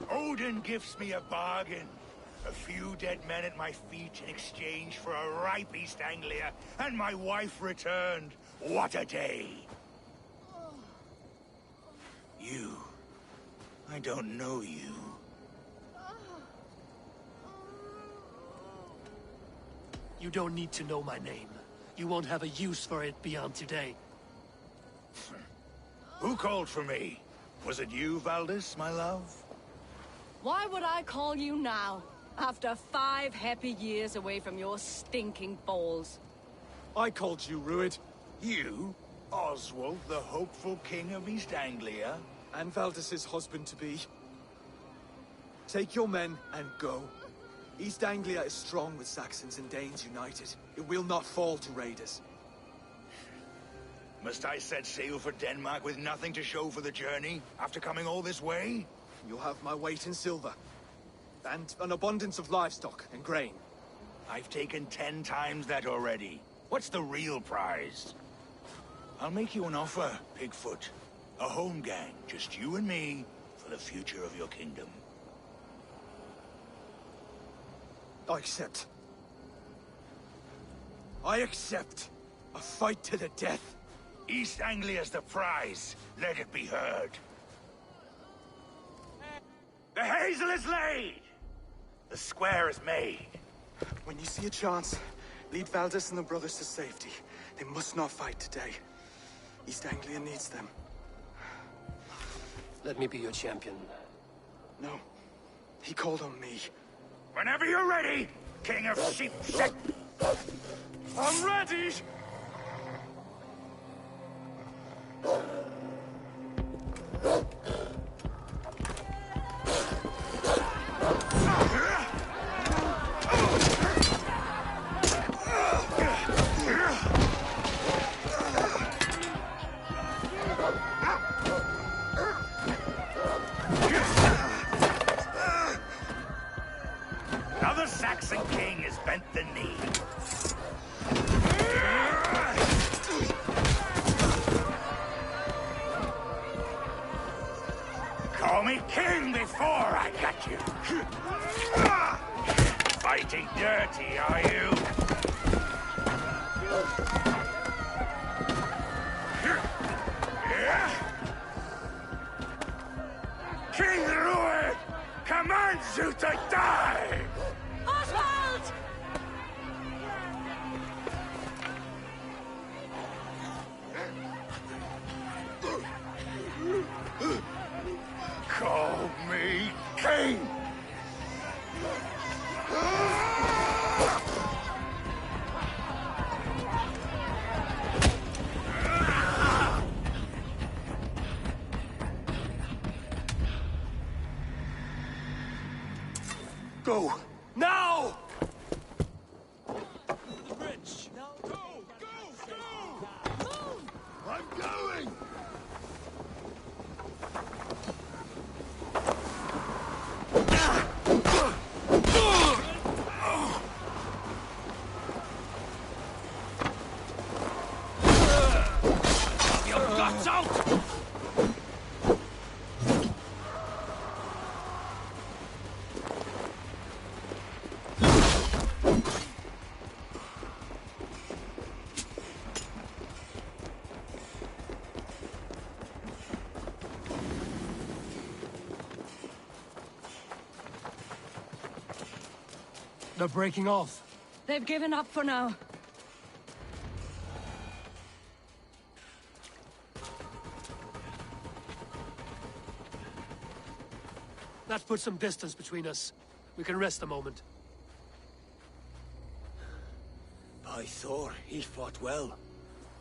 [SPEAKER 17] Odin gives me a bargain. A few dead men at my feet in exchange for a ripe East Anglia, and my wife returned. What a day! You. I don't know you.
[SPEAKER 1] You don't need to know my name. You won't have a use for it beyond today.
[SPEAKER 17] Who called for me? Was it you, Valdis, my love?
[SPEAKER 14] Why would I call you now, after 5 happy years away from your stinking balls?
[SPEAKER 8] I called you, Rued.
[SPEAKER 17] You? Oswald, the hopeful king of East Anglia?
[SPEAKER 8] And Valdis's husband-to-be. Take your men and go. East Anglia is strong with Saxons and Danes united. It will not fall to raiders.
[SPEAKER 17] Must I set sail for Denmark with nothing to show for the journey, after coming all this way?
[SPEAKER 8] You'll have my weight in silver. And an abundance of livestock and grain.
[SPEAKER 17] I've taken 10 times that already. What's the real prize? I'll make you an offer, Pigfoot. A home gang, just you and me, for the future of your kingdom.
[SPEAKER 8] I accept. I accept. A fight to the death.
[SPEAKER 17] East Anglia's the prize. Let it be heard. The hazel is laid! The square is made.
[SPEAKER 8] When you see a chance, lead Valdis and the brothers to safety. They must not fight today. East Anglia needs them.
[SPEAKER 1] Let me be your champion.
[SPEAKER 8] No. He called on me.
[SPEAKER 17] Whenever you're ready, King of Sheep Shit!
[SPEAKER 8] I'm ready!
[SPEAKER 17] Now the Saxon king has bent the knee. Call me king before I got you. Fighting dirty, are you? King Rued commands you to die!
[SPEAKER 14] Oswald!
[SPEAKER 17] Call me king! Go!
[SPEAKER 8] Now!
[SPEAKER 17] The bridge! Now go! I'm going!
[SPEAKER 15] Your guts out!
[SPEAKER 1] They're breaking off.
[SPEAKER 14] They've given up for now.
[SPEAKER 1] That puts some distance between us. We can rest a moment.
[SPEAKER 11] By Thor, he fought well.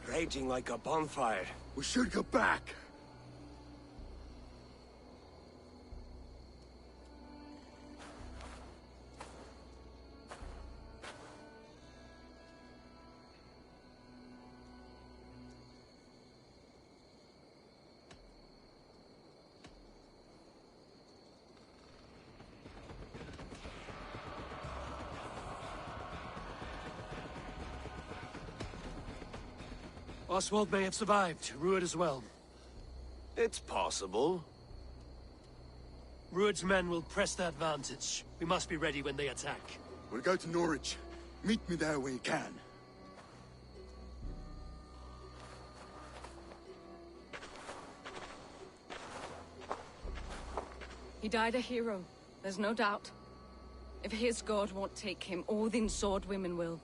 [SPEAKER 11] Raging like a bonfire.
[SPEAKER 2] We should go back.
[SPEAKER 1] Oswald may have survived. Rued as well.
[SPEAKER 11] It's possible.
[SPEAKER 1] Rued's men will press the advantage. We must be ready when they attack.
[SPEAKER 2] We'll go to Norwich. Meet me there when you can.
[SPEAKER 14] He died a hero. There's no doubt. If his god won't take him, Odin's sword women will.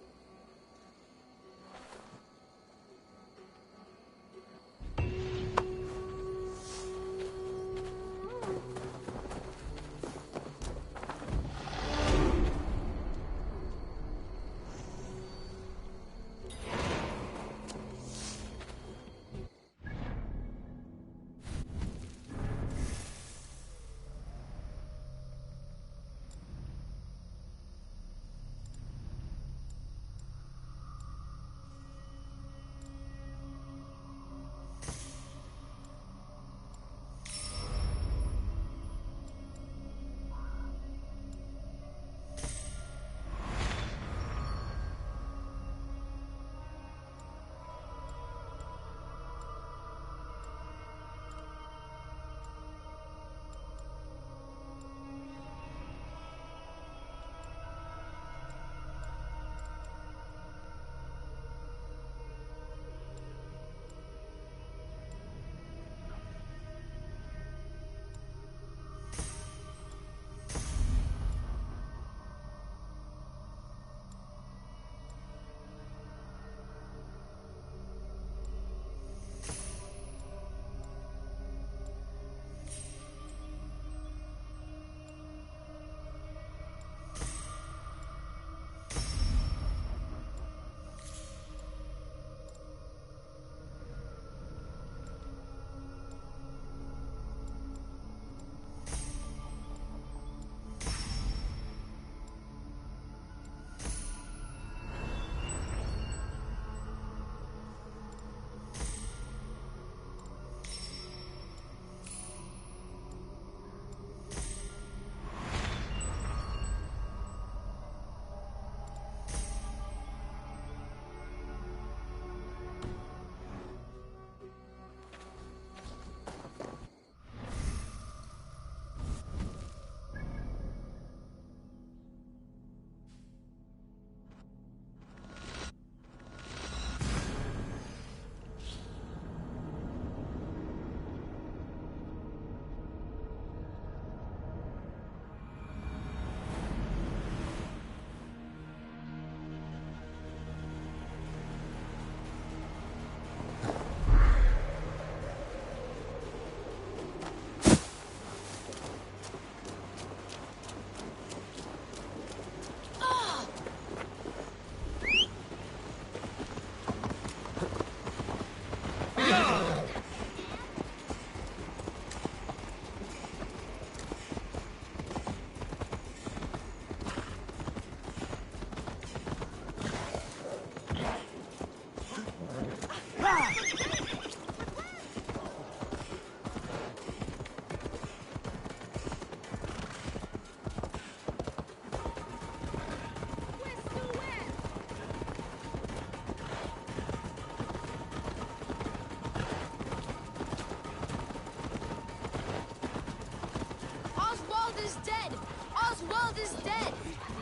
[SPEAKER 4] Is dead.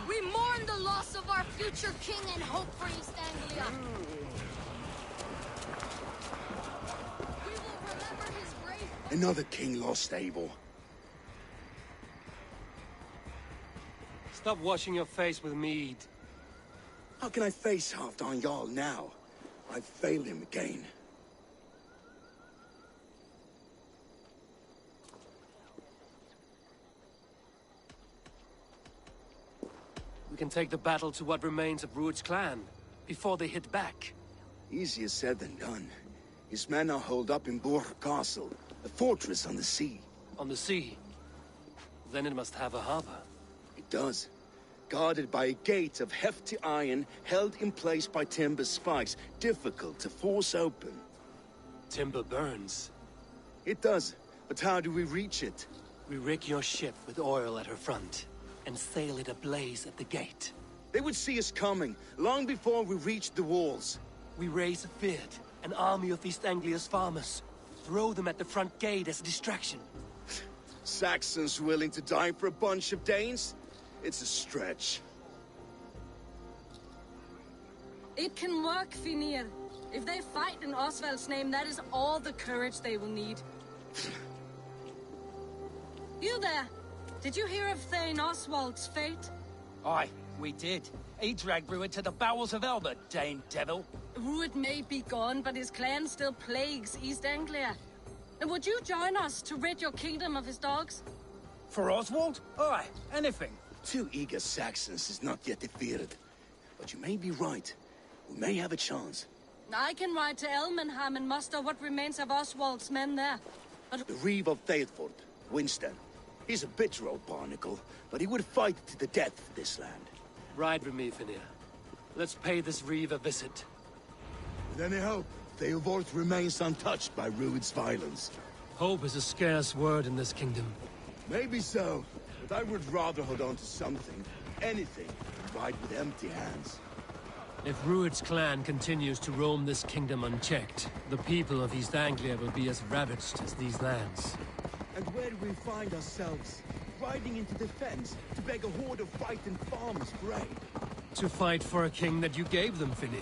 [SPEAKER 4] We mourn the loss of our future king and hope for East Anglia. We will remember his brave...
[SPEAKER 2] Another king lost, Abel.
[SPEAKER 1] Stop washing your face with mead.
[SPEAKER 2] How can I face Halfdan Jarl now? I've failed him again.
[SPEAKER 1] We can take the battle to what remains of Rued's clan, before they hit back.
[SPEAKER 2] Easier said than done. His men are holed up in Borg Castle, a fortress on the sea.
[SPEAKER 1] On the sea? Then it must have a harbor.
[SPEAKER 2] It does. Guarded by a gate of hefty iron, held in place by timber spikes, difficult to force open.
[SPEAKER 1] Timber burns.
[SPEAKER 2] It does, but how do we reach it?
[SPEAKER 1] We rig your ship with oil at her front, and sail it ablaze at the gate.
[SPEAKER 2] They would see us coming, long before we reached the walls.
[SPEAKER 1] We raise a beard, an army of East Anglia's farmers. Throw them at the front gate as a distraction.
[SPEAKER 2] Saxons willing to die for a bunch of Danes? It's a stretch.
[SPEAKER 14] It can work, Finir. If they fight in Oswald's name, that is all the courage they will need. You there! Did you hear of Thane Oswald's fate?
[SPEAKER 18] Aye, we did. He dragged Rued to the bowels of Elba, Dane devil.
[SPEAKER 14] Rued may be gone, but his clan still plagues East Anglia. And would you join us to rid your kingdom of his dogs?
[SPEAKER 18] For Oswald? Aye, anything.
[SPEAKER 2] 2 eager Saxons is not yet defeated. But you may be right. We may have a chance.
[SPEAKER 14] I can ride to Elmenham and muster what remains of Oswald's men there. But
[SPEAKER 2] the Reeve of Thetford, Winston. He's a bitter old barnacle, but he would fight to the death for this land.
[SPEAKER 1] Ride with me, Finir. Let's pay this Reeve a visit.
[SPEAKER 2] With any hope, Theodort remains untouched by Rued's violence.
[SPEAKER 1] Hope is a scarce word in this kingdom.
[SPEAKER 2] Maybe so, but I would rather hold on to something, anything, than ride with empty hands.
[SPEAKER 1] If Rued's clan continues to roam this kingdom unchecked, the people of East Anglia will be as ravaged as these lands.
[SPEAKER 2] And where do we find ourselves? Riding into defense to beg a horde of frightened farmers for aid?
[SPEAKER 1] To fight for a king that you gave them, Finir.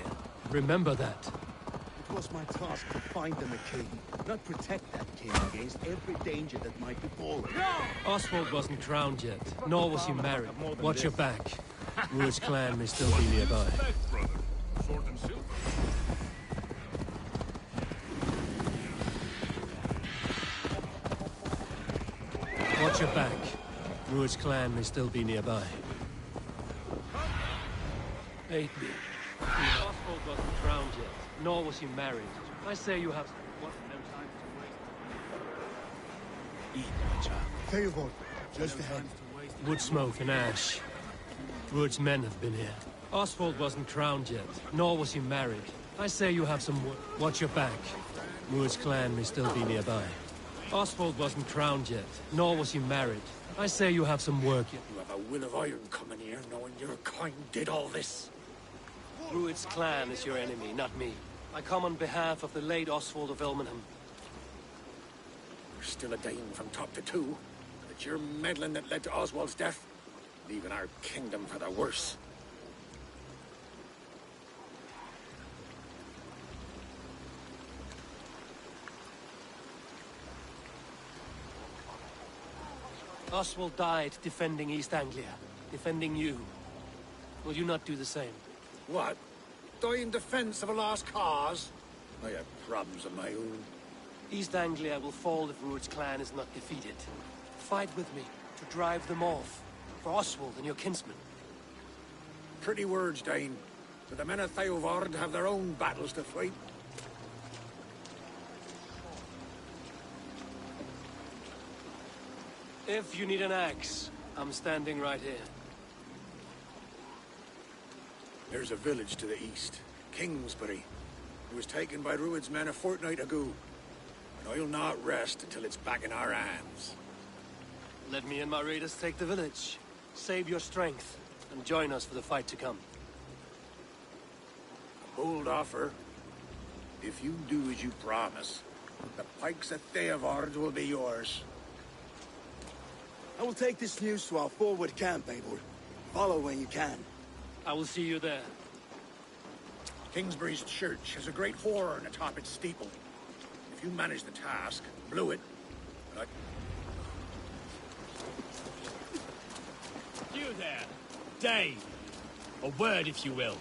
[SPEAKER 1] Remember that.
[SPEAKER 2] It was my task to find them a king, not protect that king against every danger that might befall him.
[SPEAKER 1] No! Oswald wasn't crowned yet, nor was he married. Watch your back. Rued's clan may still be nearby.
[SPEAKER 10] Sword and silver.
[SPEAKER 1] Watch your back. Rued's clan may still be nearby. Aid me. Oswald wasn't crowned yet, nor was he married. I say you have... What? No time to waste.
[SPEAKER 2] Eat, my child. Theodort, just ahead.
[SPEAKER 1] Wood smoke and ash. Rued's men have been here. Oswald wasn't crowned yet, nor was he married. I say you have some work. Watch your back. Rued's clan may still be nearby. Oswald wasn't crowned yet, nor was he married. I say you have some work yet.
[SPEAKER 17] You have a will of iron coming here, knowing your kind did all this.
[SPEAKER 1] Rued's clan is your enemy, not me. I come on behalf of the late Oswald of Elmenham.
[SPEAKER 17] You're still a Dane from top to two. It's your meddling that led to Oswald's death, leaving our kingdom for the worse.
[SPEAKER 1] Oswald died defending East Anglia, defending you. Will you not do the same?
[SPEAKER 17] What? Die in defense of a lost cause? I have problems of my own.
[SPEAKER 1] East Anglia will fall if Rued's clan is not defeated. Fight with me to drive them off, for Oswald and your kinsmen.
[SPEAKER 17] Pretty words, Dane. But the men of Theodord have their own battles to fight.
[SPEAKER 1] If you need an axe, I'm standing right here.
[SPEAKER 17] There's a village to the east, Kingsbury. It was taken by Rued's men a fortnight ago. And I'll not rest until it's back in our hands.
[SPEAKER 1] Let me and my raiders take the village. Save your strength, and join us for the fight to come.
[SPEAKER 17] A bold offer. If you do as you promise, the pikes of Theodord will be yours.
[SPEAKER 2] I will take this news to our forward camp, Eivor. Follow when you can.
[SPEAKER 1] I will see you there.
[SPEAKER 17] Kingsbury's church has a great horn atop its steeple. If you manage the task, blew it,
[SPEAKER 9] You there!
[SPEAKER 19] Dane. A word, if you will.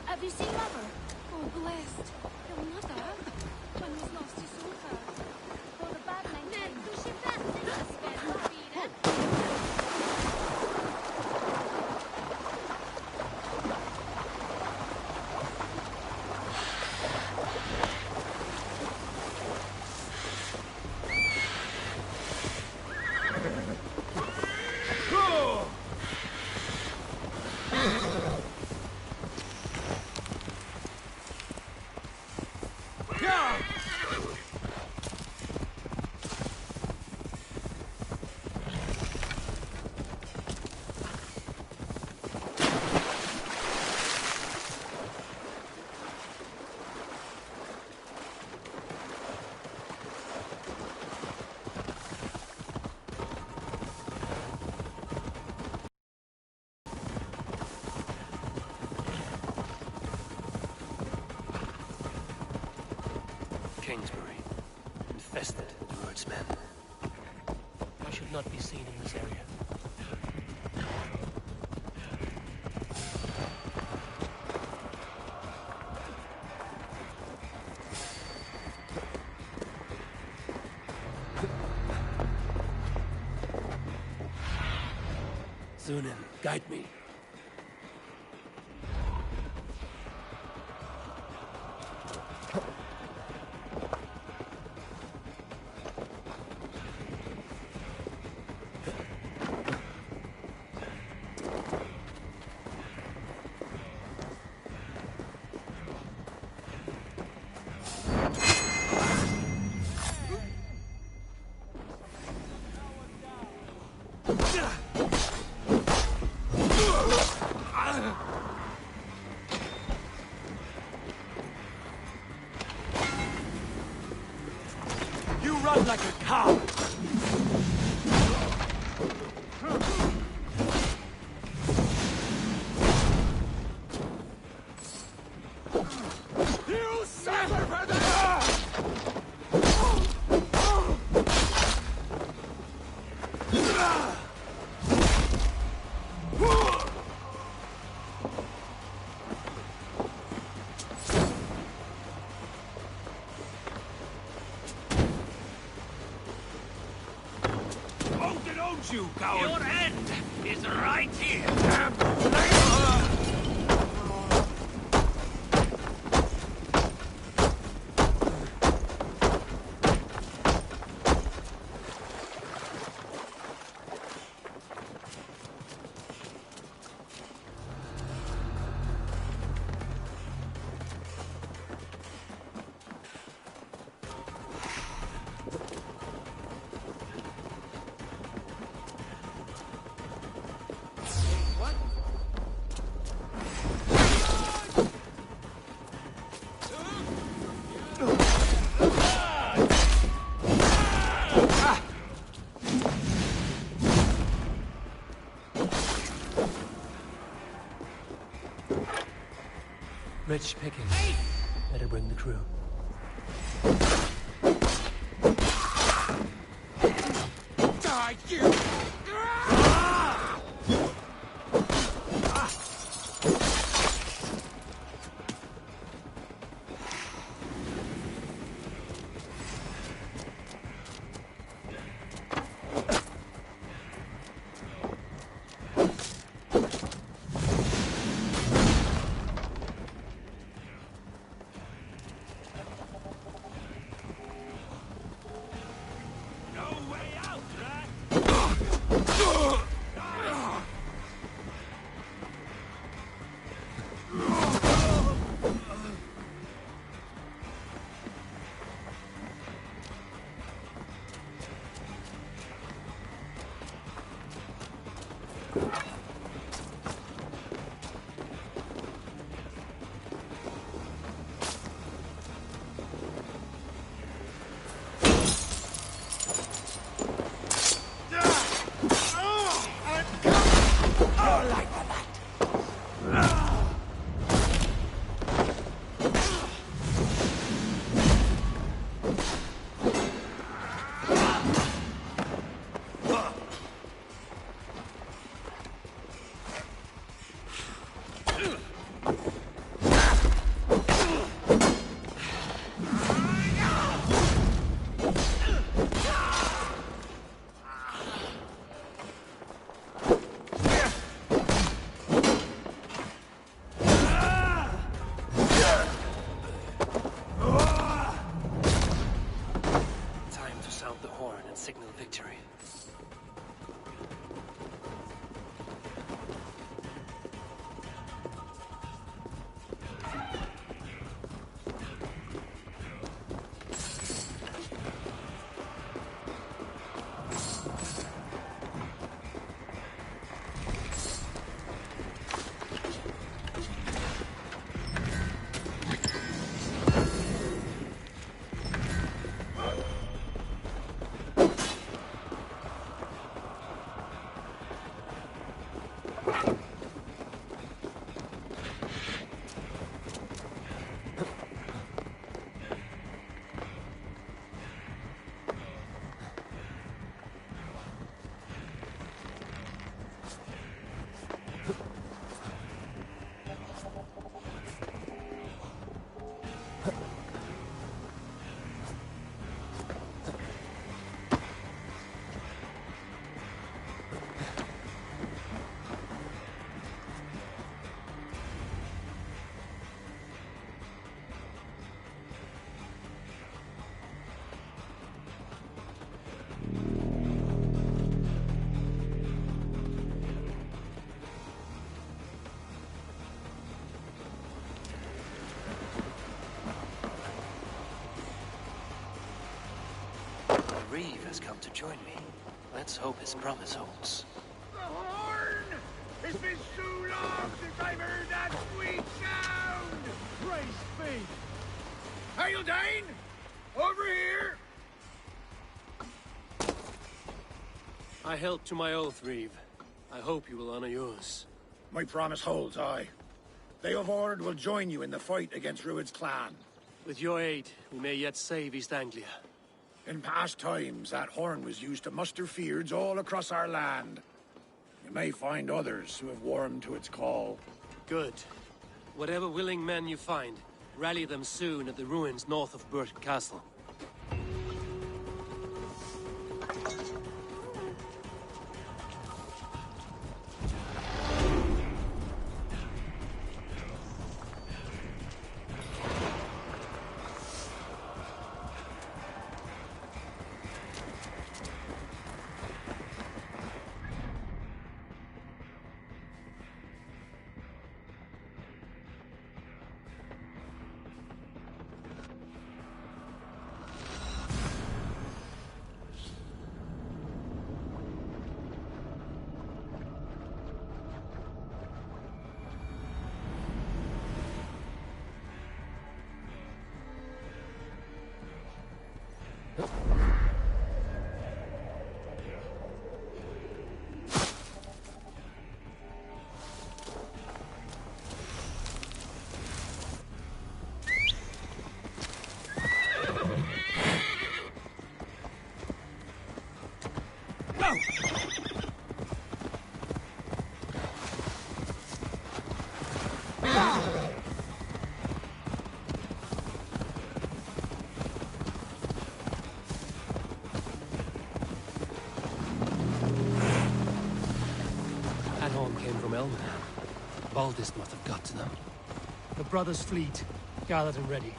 [SPEAKER 4] Have you seen Mother? Oh, blessed. Your mother? When was lost, you saw her. For the bad name. Ned, push your best thing to spend, Peter.
[SPEAKER 1] Kingsbury, infested with Druid's men. I should not be seen in this area. Zunin, guide me.
[SPEAKER 19] You run like a coward!
[SPEAKER 15] You suffer for the...
[SPEAKER 19] You coward!
[SPEAKER 18] Your end is right here!
[SPEAKER 1] Rich pickings. Better bring the crew.
[SPEAKER 15] Die, you!
[SPEAKER 1] signal victory. Reeve has come to join me. Let's hope his promise holds.
[SPEAKER 19] The horn! It's been so long since I've heard that sweet sound! Praise be! Hail, Dane! Over here!
[SPEAKER 1] I held to my oath, Reeve. I hope you will honor yours.
[SPEAKER 20] My promise holds, aye. They of Ord will join you in the fight against Rued's clan.
[SPEAKER 1] With your aid, we may yet save East Anglia.
[SPEAKER 20] In past times, that horn was used to muster fyrds all across our land. You may find others who have warmed to its call.
[SPEAKER 1] Good. Whatever willing men you find, rally them soon at the ruins north of Burt Castle. Baldist must have got to them.
[SPEAKER 21] The brothers' fleet, gathered and ready.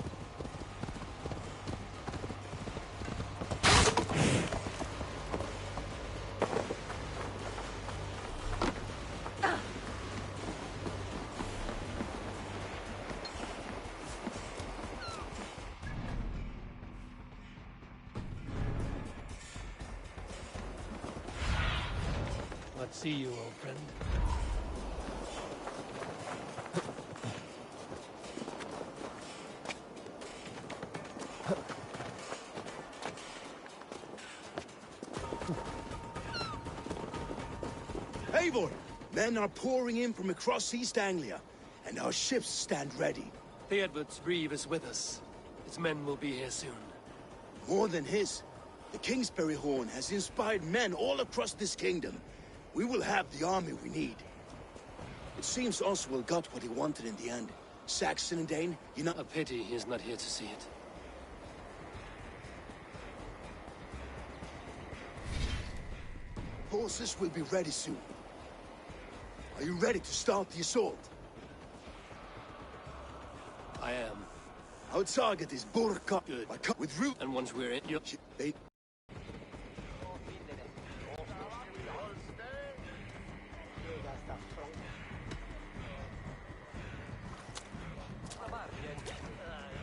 [SPEAKER 1] Let's see you, old friend.
[SPEAKER 2] Eivor! Men are pouring in from across East Anglia, and our ships stand ready.
[SPEAKER 1] Theodward's Reeve is with us. His men will be here soon.
[SPEAKER 2] More than his. The Kingsbury Horn has inspired men all across this kingdom. We will have the army we need. It seems Oswald got what he wanted in the end. Saxon and Dane, you know—
[SPEAKER 1] A pity he is not here to see it.
[SPEAKER 2] Forces will be ready soon. Are you ready to start the assault?
[SPEAKER 1] I am.
[SPEAKER 2] Our target is Burka.
[SPEAKER 1] Good.
[SPEAKER 2] With root.
[SPEAKER 1] And once we're in,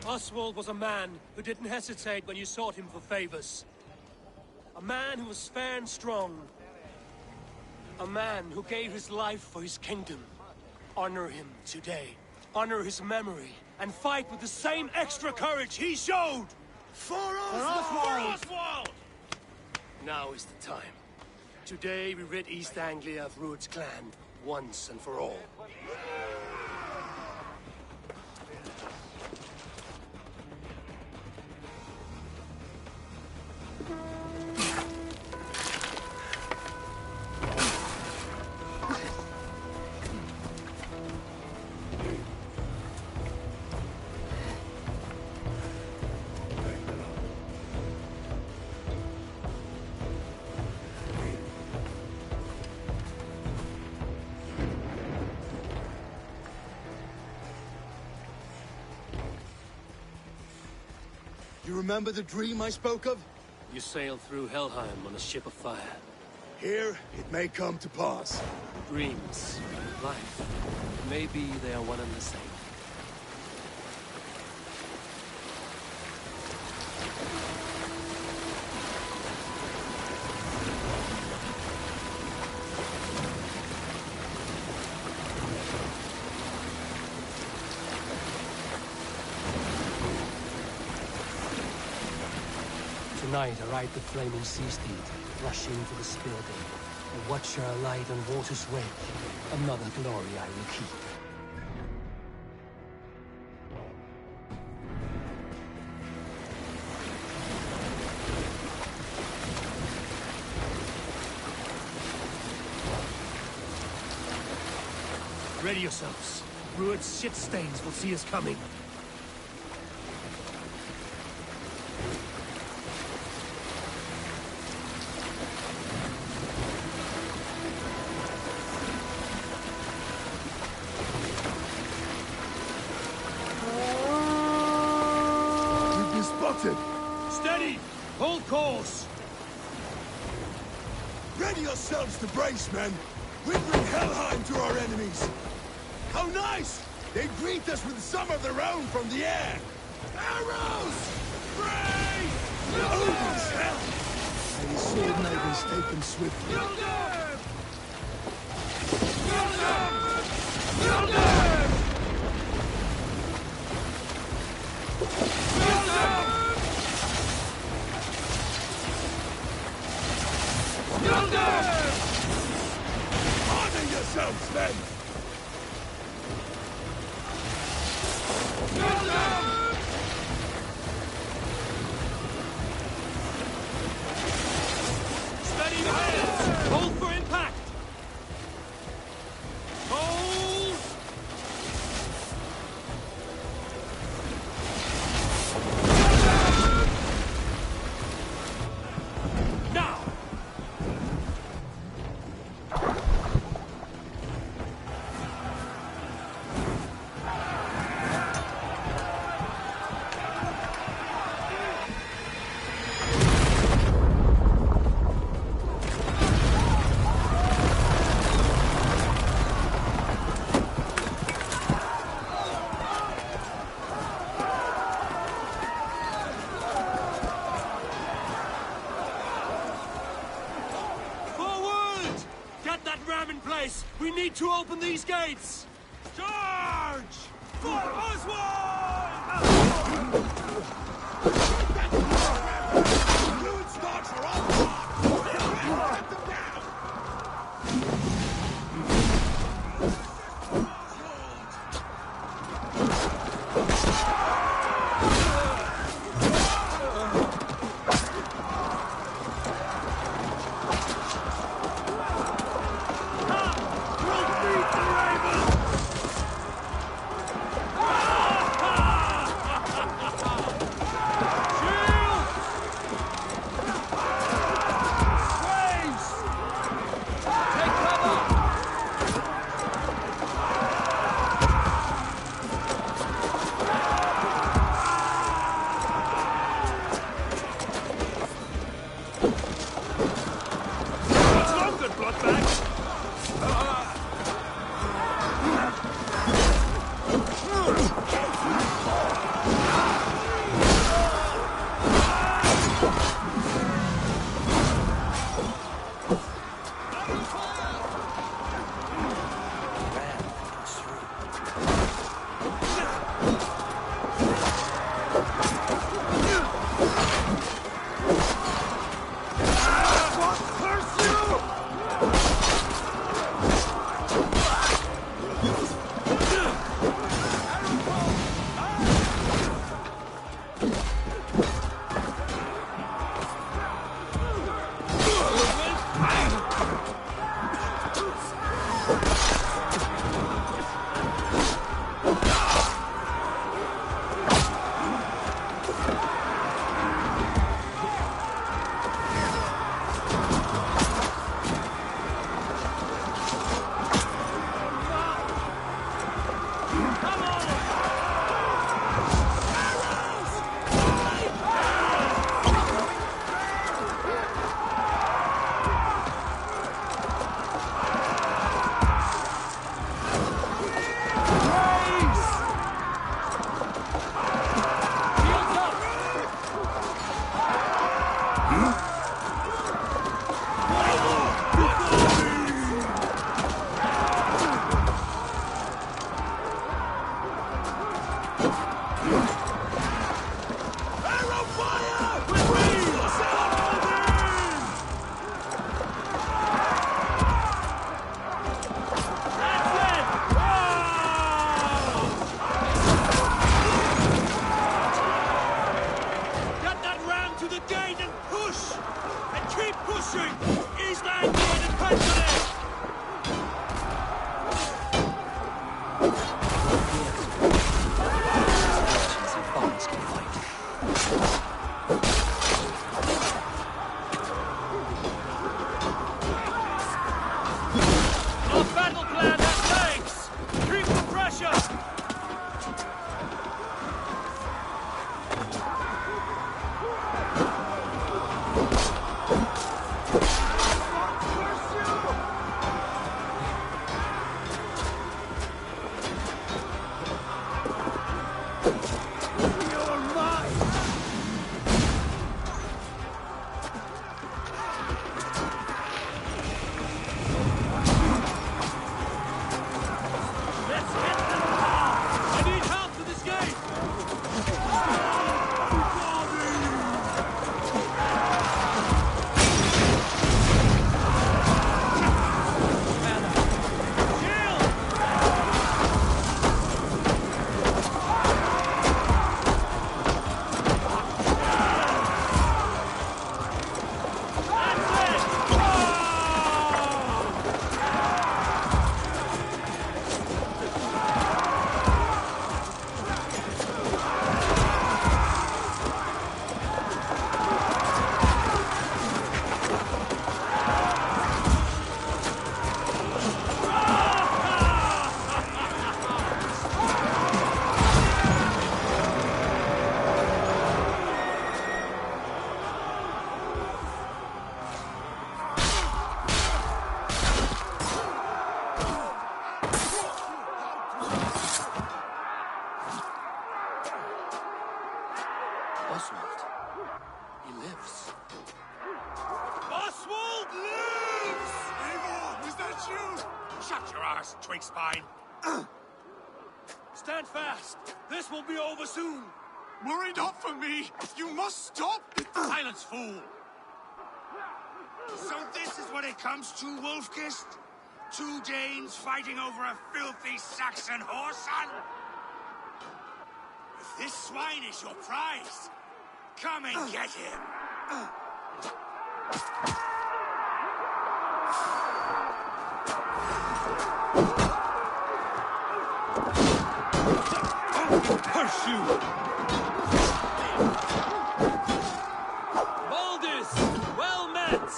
[SPEAKER 1] Oswald was a man who didn't hesitate when you sought him for favors. A man who was fair and strong. A man who gave his life for his kingdom. Honor him today. Honor his memory. And fight with the same extra courage he showed!
[SPEAKER 2] For Oswald!
[SPEAKER 1] Now is the time. Today we rid East Anglia of Rued's clan, once and for all.
[SPEAKER 2] You remember the dream I spoke of?
[SPEAKER 1] You sailed through Helheim on a ship of fire.
[SPEAKER 2] Here, it may come to pass.
[SPEAKER 1] Dreams, life, maybe they are one and the same. Tonight I ride the flaming sea steed, rushing for the spear day. A watcher alight on water's wake. Another glory I will keep. Ready yourselves. Rued's shit stains will see us coming.
[SPEAKER 2] Steady!
[SPEAKER 1] Hold course!
[SPEAKER 2] Ready yourselves to brace, men! We bring Helheim to our enemies! How nice! They greet us with some of their own from the air! Arrows! Brace! Odin's hell! And his sword neighbors taken swiftly. Honor yourselves, men!
[SPEAKER 1] Steady your hands! Hold for impact! Hold! Now! We need to open these gates! Charge! For Oswald!
[SPEAKER 2] Rued's dogs are on block! Get them down!
[SPEAKER 19] to the gate and push! And keep pushing! East Anglia depends on it! Our battle plan has legs! Keep the pressure!
[SPEAKER 1] Oswald. He lives.
[SPEAKER 19] Oswald lives!
[SPEAKER 17] Eivor, is that you? Shut your ass, twig spine.
[SPEAKER 19] Stand fast! This will be over soon!
[SPEAKER 17] Worry not for me! You must stop!
[SPEAKER 19] Silence, fool!
[SPEAKER 17] So this is what it comes to, Wolfkist? 2 Danes fighting over a filthy Saxon whoreson? If this swine is your prize, come and get him!
[SPEAKER 19] Curse you! Baldus! Well met!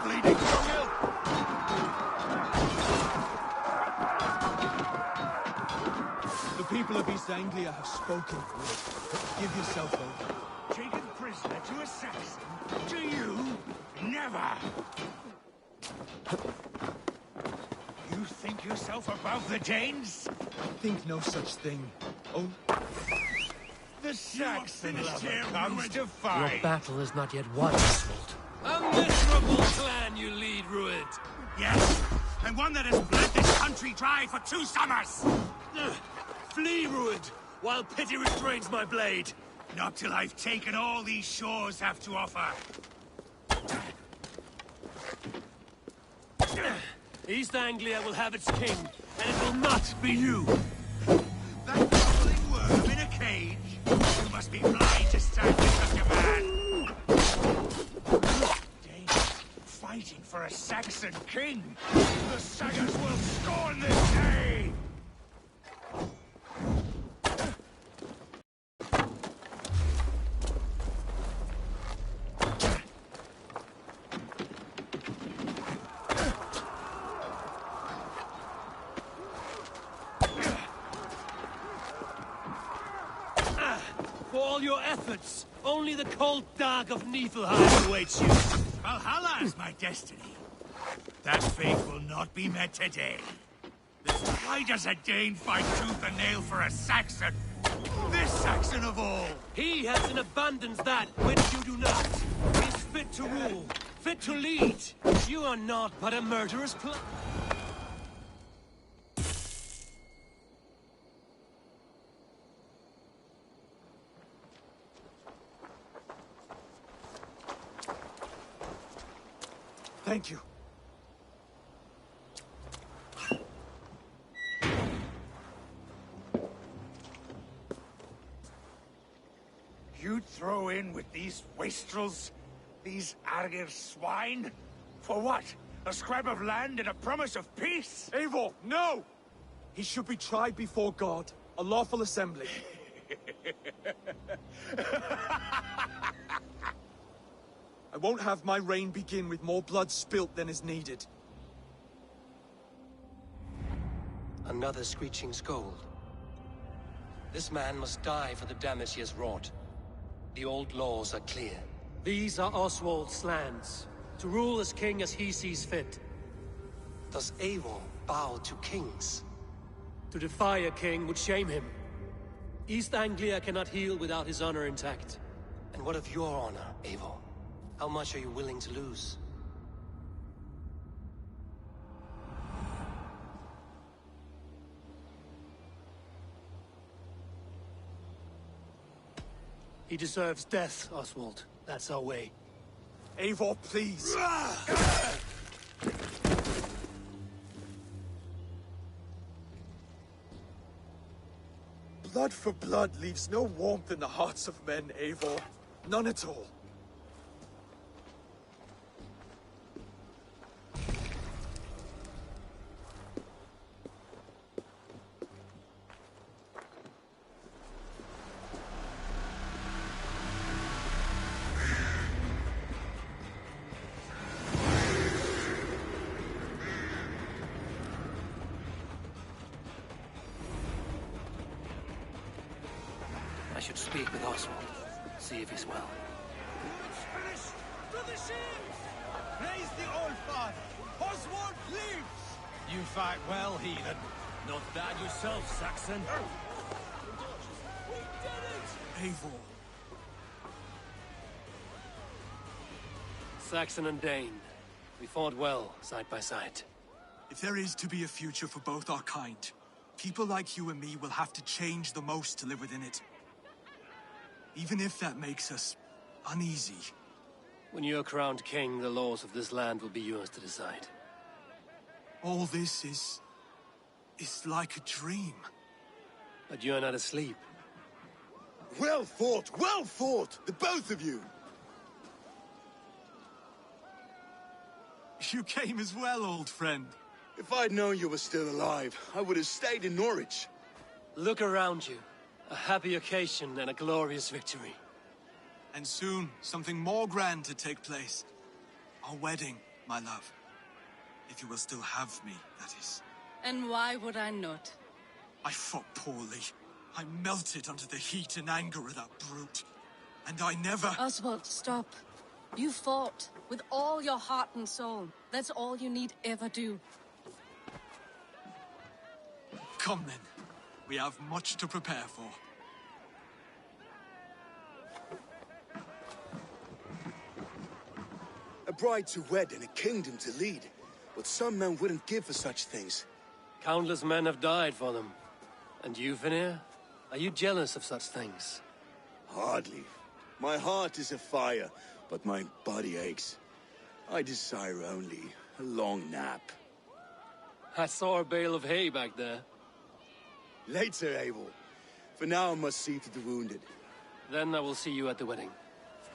[SPEAKER 17] Bleeding Cromwell!
[SPEAKER 12] The people of East Anglia have spoken. Give yourself over.
[SPEAKER 17] Taken prisoner to a Saxon? To you? Never! You think yourself above the Danes?
[SPEAKER 12] I think no such thing. Oh,
[SPEAKER 17] The Saxon lover comes to
[SPEAKER 1] Your
[SPEAKER 17] fight!
[SPEAKER 1] battle is not yet won, Oswald.
[SPEAKER 19] A miserable clan you lead, Rued!
[SPEAKER 17] Yes, and one that has bled this country dry for 2 summers!
[SPEAKER 19] Flee, Rued, while pity restrains my blade!
[SPEAKER 17] Not till I've taken all these shores have to offer.
[SPEAKER 19] East Anglia will have its king, and it will not be you!
[SPEAKER 17] That crawling worm in a cage? You must be blind to stand with such a man! Danes fighting for a Saxon king! The Sagas will scorn this day!
[SPEAKER 19] For all your efforts, only the cold dark of Niflheim awaits you.
[SPEAKER 17] Valhalla is my destiny. That fate will not be met today. Why does a Dane fight tooth and nail for a Saxon? This Saxon of all!
[SPEAKER 19] He has in abundance that which you do not. He's fit to rule, fit to lead. You are not but a murderous
[SPEAKER 17] Thank you. You'd throw in with these wastrels? These Argir swine? For what? A scrap of land and a promise of peace?
[SPEAKER 8] Eivor, no! He should be tried before God, a lawful assembly. I won't have my reign begin with more blood spilt than is needed.
[SPEAKER 1] Another screeching scold. This man must die for the damage he has wrought. The old laws are clear.
[SPEAKER 21] These are Oswald's lands, to rule as king as he sees fit.
[SPEAKER 1] Does Eivor bow to kings?
[SPEAKER 21] To defy a king would shame him. East Anglia cannot heal without his honor intact.
[SPEAKER 1] And what of your honor, Eivor? How much are you willing to lose?
[SPEAKER 21] He deserves death, Oswald. That's our way.
[SPEAKER 8] Eivor, please! Blood for blood leaves no warmth in the hearts of men, Eivor. None at all.
[SPEAKER 1] I should speak with Oswald. See if he's well.
[SPEAKER 19] It's finished! To the ships! Praise the Old Father! Oswald lives!
[SPEAKER 18] You fight well, heathen. Not bad yourself, Saxon.
[SPEAKER 19] We did it!
[SPEAKER 12] Eivor.
[SPEAKER 21] Saxon and Dane. We fought well, side by side.
[SPEAKER 12] If there is to be a future for both our kind, people like you and me will have to change the most to live within it. Even if that makes us uneasy.
[SPEAKER 21] When you're crowned king, the laws of this land will be yours to decide.
[SPEAKER 12] All this is like a dream.
[SPEAKER 21] But you're not asleep.
[SPEAKER 2] Well fought! Well fought! The both of you!
[SPEAKER 12] You came as well, old friend.
[SPEAKER 2] If I'd known you were still alive, I would have stayed in Norwich.
[SPEAKER 21] Look around you. A happy occasion and a glorious victory.
[SPEAKER 12] And soon, something more grand to take place. Our wedding, my love. If you will still have me, that is.
[SPEAKER 14] And why would I not?
[SPEAKER 12] I fought poorly. I melted under the heat and anger of that brute. And I never...
[SPEAKER 14] Oswald, stop. You fought with all your heart and soul. That's all you need ever do.
[SPEAKER 12] Come then. We have much to prepare for.
[SPEAKER 2] A bride to wed and a kingdom to lead. But some men wouldn't give for such things.
[SPEAKER 21] Countless men have died for them. And you, Vanir? Are you jealous of such things?
[SPEAKER 2] Hardly. My heart is afire, but my body aches. I desire only a long nap.
[SPEAKER 21] I saw a bale of hay back there.
[SPEAKER 2] Later, Eivor. For now, I must see to the wounded.
[SPEAKER 21] Then I will see you at the wedding.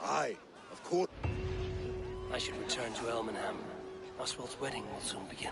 [SPEAKER 2] Aye, of course.
[SPEAKER 1] I should return to Elmenham. Oswald's wedding will soon begin.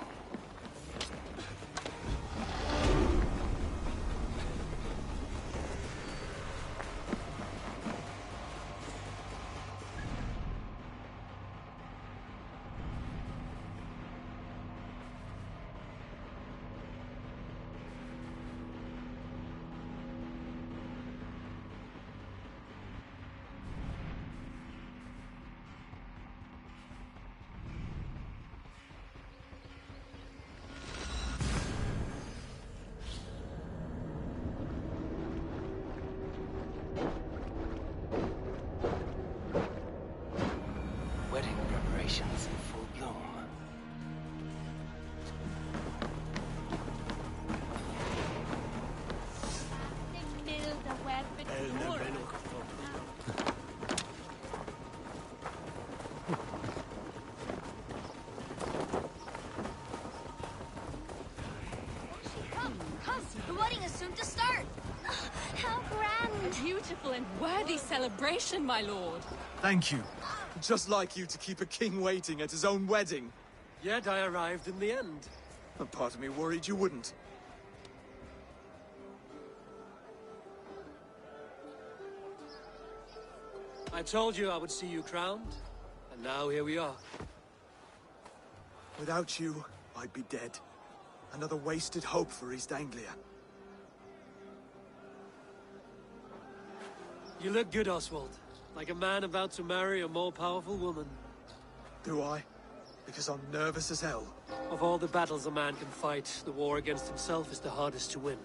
[SPEAKER 1] Wedding preparations in full bloom.
[SPEAKER 4] Come, the wedding is soon to start. How grand!
[SPEAKER 14] A beautiful and worthy celebration, my lord.
[SPEAKER 12] Thank you.
[SPEAKER 8] Just like you to keep a king waiting at his own wedding.
[SPEAKER 1] Yet I arrived in the end.
[SPEAKER 8] A part of me worried you wouldn't.
[SPEAKER 1] I told you I would see you crowned, and now here we are.
[SPEAKER 8] Without you, I'd be dead. Another wasted hope for East Anglia.
[SPEAKER 1] You look good, Oswald. Like a man about to marry a more powerful woman.
[SPEAKER 8] Do I? Because I'm nervous as hell.
[SPEAKER 1] Of all the battles a man can fight, the war against himself is the hardest to win.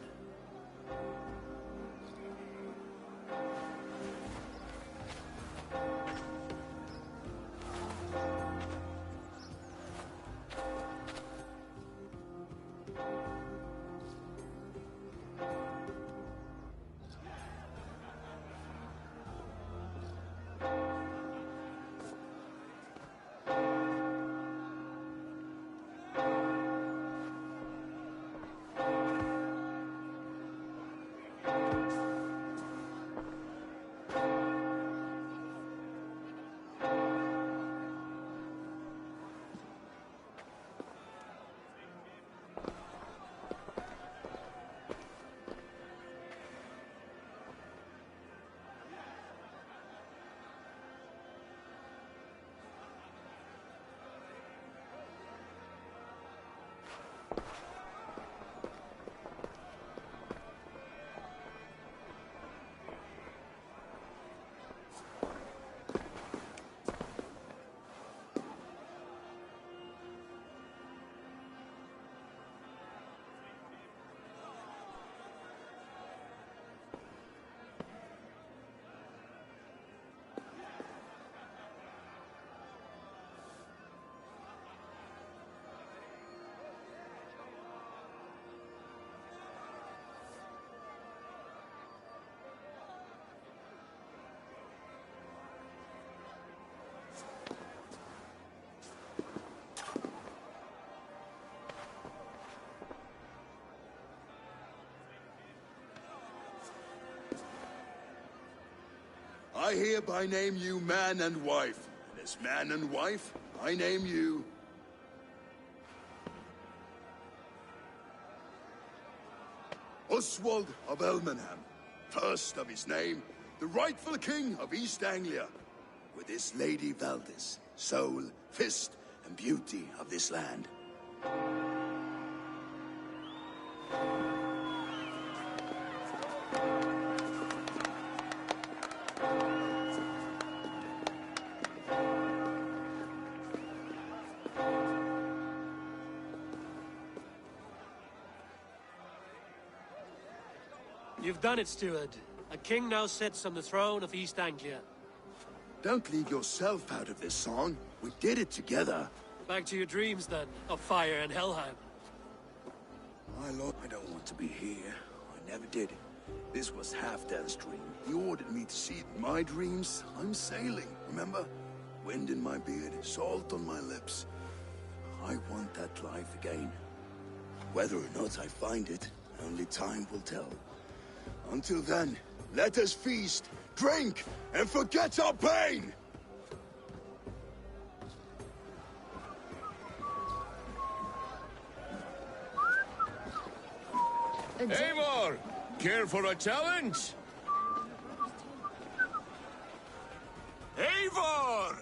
[SPEAKER 2] I hereby name you man and wife. And as man and wife, I name you... Oswald of Elmenham, first of his name, the rightful king of East Anglia, with his lady Valdis, soul, fist, and beauty of this land.
[SPEAKER 1] You've done it, steward. A king now sits on the throne of East Anglia.
[SPEAKER 2] Don't leave yourself out of this song. We did it together.
[SPEAKER 1] Back to your dreams, then, of fire and Helheim.
[SPEAKER 2] My lord, I don't want to be here. I never did. This was Halfdan's dream. He ordered me to see it in my dreams. I'm sailing, remember? Wind in my beard, salt on my lips. I want that life again. Whether or not I find it, only time will tell. Until then, let us feast, drink, and forget our pain!
[SPEAKER 15] Eivor! Care for a challenge?
[SPEAKER 11] Eivor!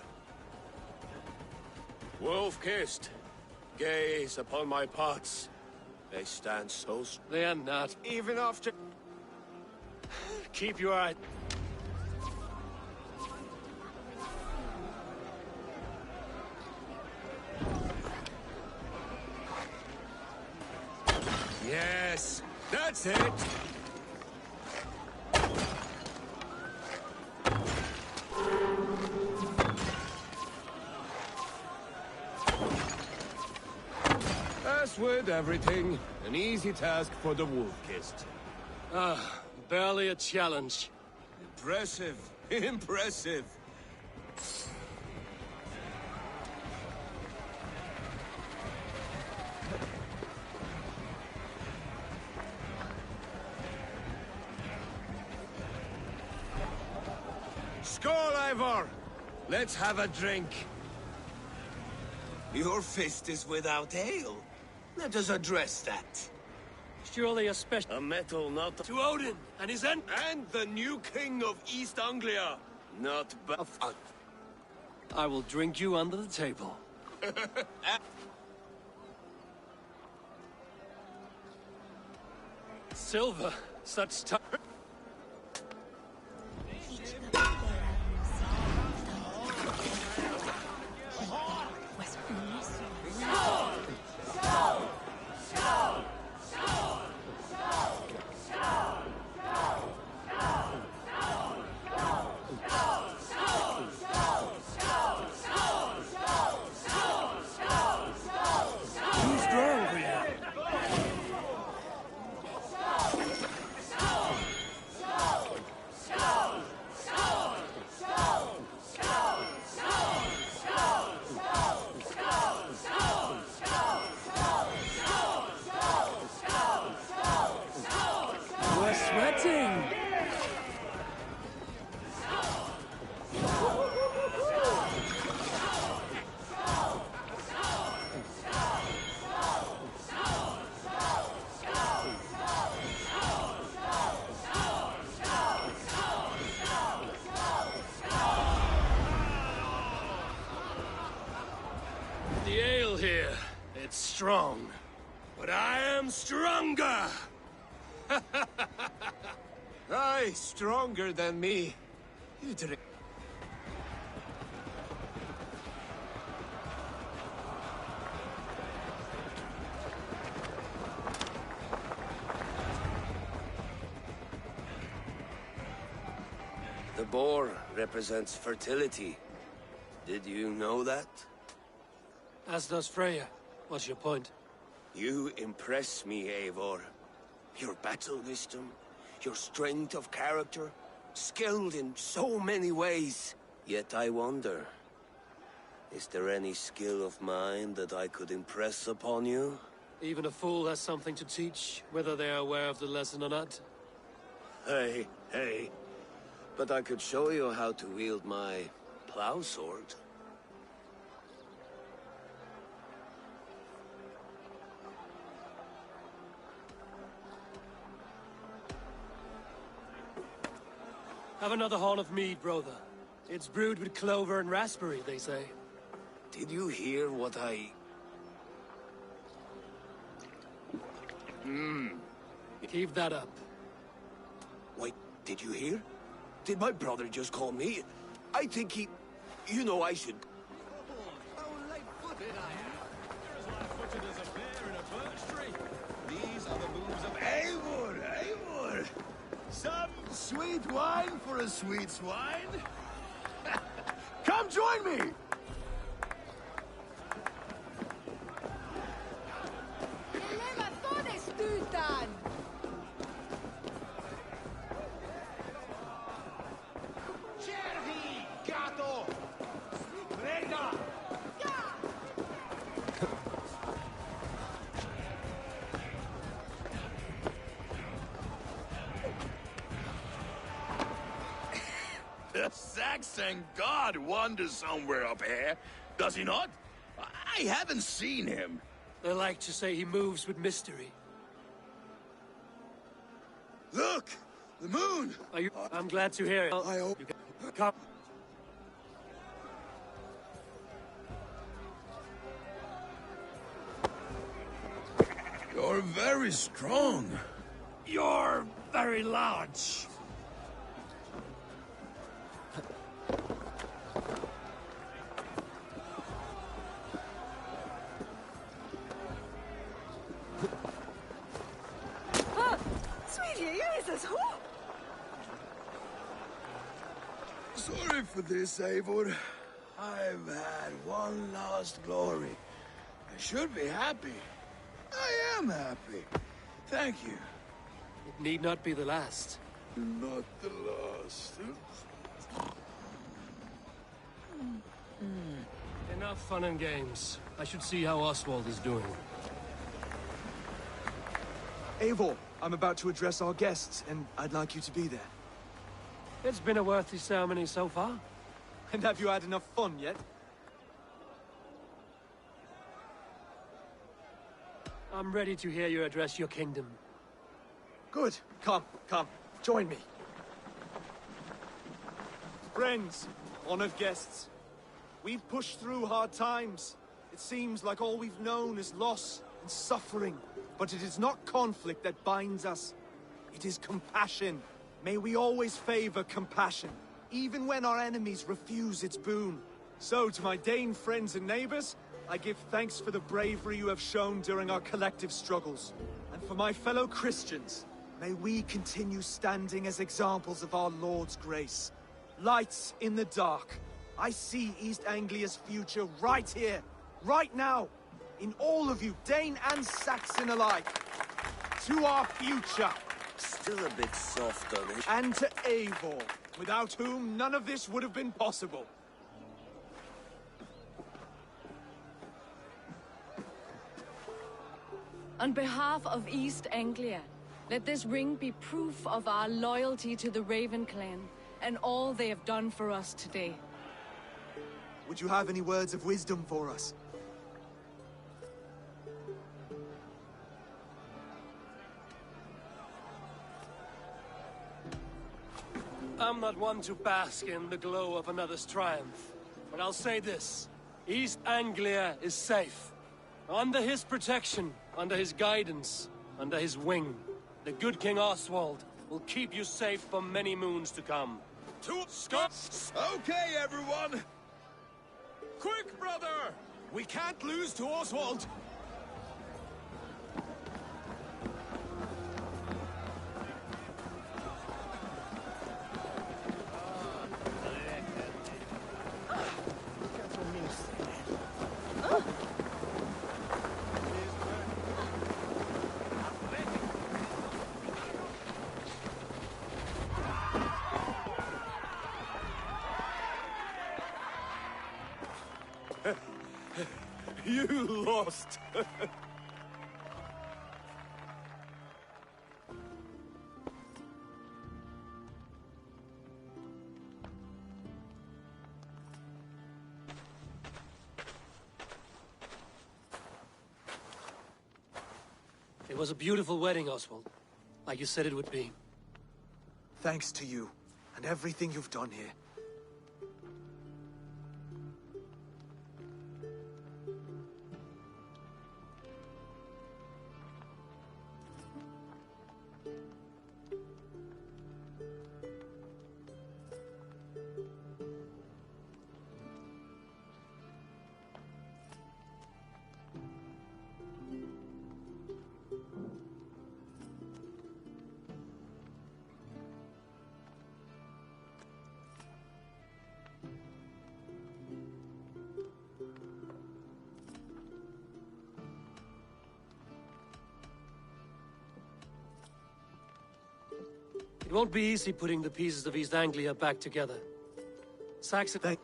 [SPEAKER 15] Wolf-kissed. Gaze upon my pots. They stand so...
[SPEAKER 1] They are not.
[SPEAKER 15] Even after...
[SPEAKER 1] Keep your eye...
[SPEAKER 15] Yes, that's it. As with everything, an easy task for the wolf-kissed.
[SPEAKER 1] Ah, barely a challenge.
[SPEAKER 15] Impressive, impressive.
[SPEAKER 11] Skål, Ivor! Let's have a drink. Your fist is without ale. Let us address that.
[SPEAKER 1] Surely a special...
[SPEAKER 11] A metal not...
[SPEAKER 1] To Odin and his end...
[SPEAKER 11] And the new king of East Anglia. Not bad.
[SPEAKER 1] I will drink you under the table. Silver, such time. The ale here, it's strong.
[SPEAKER 11] But I am stronger! Aye, stronger than me. You drink. The boar represents fertility. Did you know that?
[SPEAKER 1] As does Freya. What's your point?
[SPEAKER 11] You impress me, Eivor. Your battle wisdom, your strength of character, skilled in so many ways. Yet I wonder, is there any skill of mine that I could impress upon you?
[SPEAKER 1] Even a fool has something to teach, whether they are aware of the lesson or not.
[SPEAKER 11] Hey. But I could show you how to wield my plow sword.
[SPEAKER 1] Have another horn of mead, brother. It's brewed with clover and raspberry, they say.
[SPEAKER 11] Did you hear what I...
[SPEAKER 1] Keep that up.
[SPEAKER 11] Wait, did you hear? Did my brother just call me? I think he... You know, I should...
[SPEAKER 19] These are the moves of Eivor! Some sweet wine for a sweet swine? Come join me! The Saxon god wanders somewhere up here, does he not? I haven't seen him.
[SPEAKER 1] They like to say he moves with mystery.
[SPEAKER 2] Look! The moon!
[SPEAKER 1] Are you... I'm glad to hear it.
[SPEAKER 2] I hope...
[SPEAKER 1] Come.
[SPEAKER 2] You're very strong.
[SPEAKER 1] You're very large.
[SPEAKER 2] Sorry for this, Eivor. I've had one lost glory. I should be happy. I am happy. Thank you.
[SPEAKER 1] It need not be the last.
[SPEAKER 2] Not the last.
[SPEAKER 1] Enough fun and games. I should see how Oswald is doing.
[SPEAKER 8] Eivor, I'm about to address our guests, and I'd like you to be there.
[SPEAKER 21] It's been a worthy ceremony so far.
[SPEAKER 8] And have you had enough fun yet?
[SPEAKER 21] I'm ready to hear you address your kingdom.
[SPEAKER 8] Good. Come, join me. Friends, honored guests, we've pushed through hard times. It seems like all we've known is loss and suffering. But it is not conflict that binds us. It is compassion. May we always favor compassion, even when our enemies refuse its boon. So, to my Dane friends and neighbors, I give thanks for the bravery you have shown during our collective struggles. And for my fellow Christians, may we continue standing as examples of our Lord's grace. Lights in the dark. I see East Anglia's future right here, right now, in all of you, Dane and Saxon alike. To our future.
[SPEAKER 11] Still a bit soft on it.
[SPEAKER 8] And to Eivor, without whom none of this would have been possible.
[SPEAKER 14] On behalf of East Anglia, let this ring be proof of our loyalty to the Raven clan and all they have done for us today.
[SPEAKER 8] Would you have any words of wisdom for us?
[SPEAKER 21] I'm not one to bask in the glow of another's triumph, but I'll say this. East Anglia is safe. Under his protection, under his guidance, under his wing, the good King Oswald will keep you safe for many moons to come.
[SPEAKER 19] To Scots! Okay, everyone! Quick, brother! We can't lose to Oswald! You lost!
[SPEAKER 21] It was a beautiful wedding, Oswald. Like you said it would be.
[SPEAKER 8] Thanks to you, and everything you've done here.
[SPEAKER 21] It won't be easy putting the pieces of East Anglia back together. Saxon...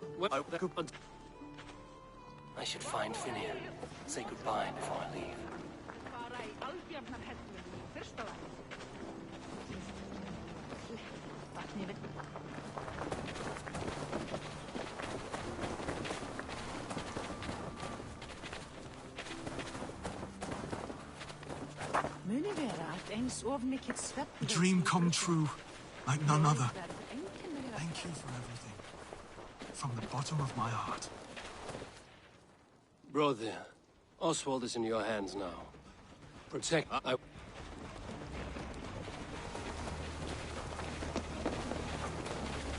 [SPEAKER 21] I should find Finnear. Say goodbye before I leave.
[SPEAKER 12] A dream come true, like none other. Thank you for everything. From the bottom of my heart.
[SPEAKER 21] Brother, Oswald is in your hands now. Protect... I'll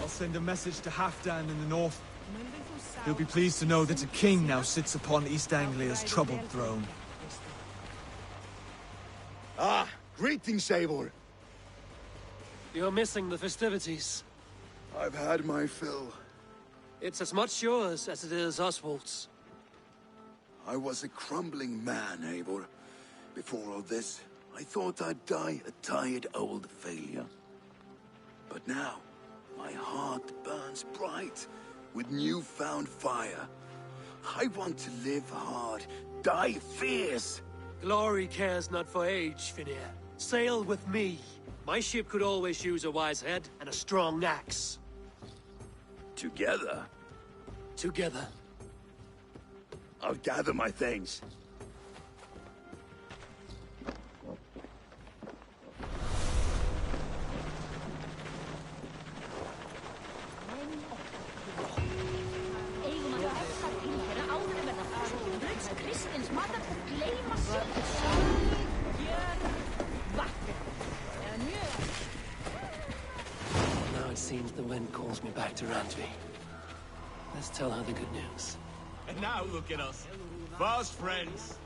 [SPEAKER 8] send a message to Halfdan in the north. He'll be pleased to know that a king now sits upon East Anglia's troubled throne.
[SPEAKER 2] Ah, greetings, Eivor.
[SPEAKER 21] You're missing the festivities.
[SPEAKER 2] I've had my fill.
[SPEAKER 21] It's as much yours as it is Oswald's.
[SPEAKER 2] I was a crumbling man, Eivor. Before all this, I thought I'd die a tired old failure. But now, my heart burns bright with newfound fire. I want to live hard, die fierce.
[SPEAKER 21] Glory cares not for age, Finnear. Sail with me.
[SPEAKER 1] My ship could always use a wise head and a strong axe.
[SPEAKER 2] Together?
[SPEAKER 1] Together.
[SPEAKER 2] I'll gather my things.
[SPEAKER 1] Now it seems the wind calls me back to Randvi. Let's tell her the good news.
[SPEAKER 3] And now look at us. Fast friends.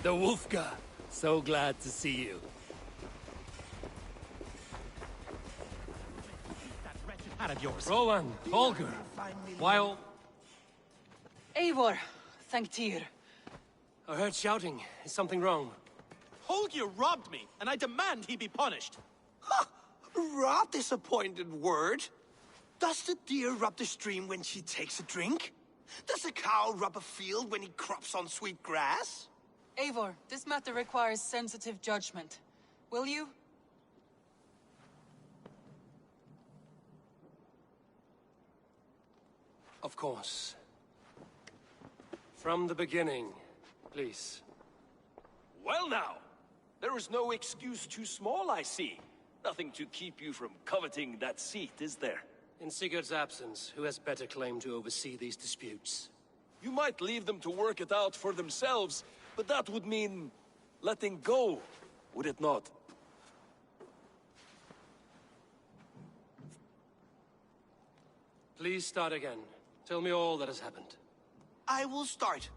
[SPEAKER 1] The Wolfgar. So glad to see you.
[SPEAKER 18] Out of yours.
[SPEAKER 1] Rowan, Holger. While
[SPEAKER 14] Eivor, thank Tyr.
[SPEAKER 1] I heard shouting. Is something wrong?
[SPEAKER 3] Holger robbed me, and I demand he be punished.
[SPEAKER 22] Robbed is a pointed word. Does the deer rub the stream when she takes a drink? Does a cow rub a field when he crops on sweet grass?
[SPEAKER 14] Eivor, this matter requires sensitive judgment. Will you?
[SPEAKER 1] Of course. From the beginning, please.
[SPEAKER 23] Well now, there is no excuse too small, I see. Nothing to keep you from coveting that seat, is there?
[SPEAKER 1] In Sigurd's absence, who has better claim to oversee these disputes?
[SPEAKER 23] You might leave them to work it out for themselves, but that would mean letting go, would it not?
[SPEAKER 1] Please start again. Tell me all that has happened.
[SPEAKER 22] I will start.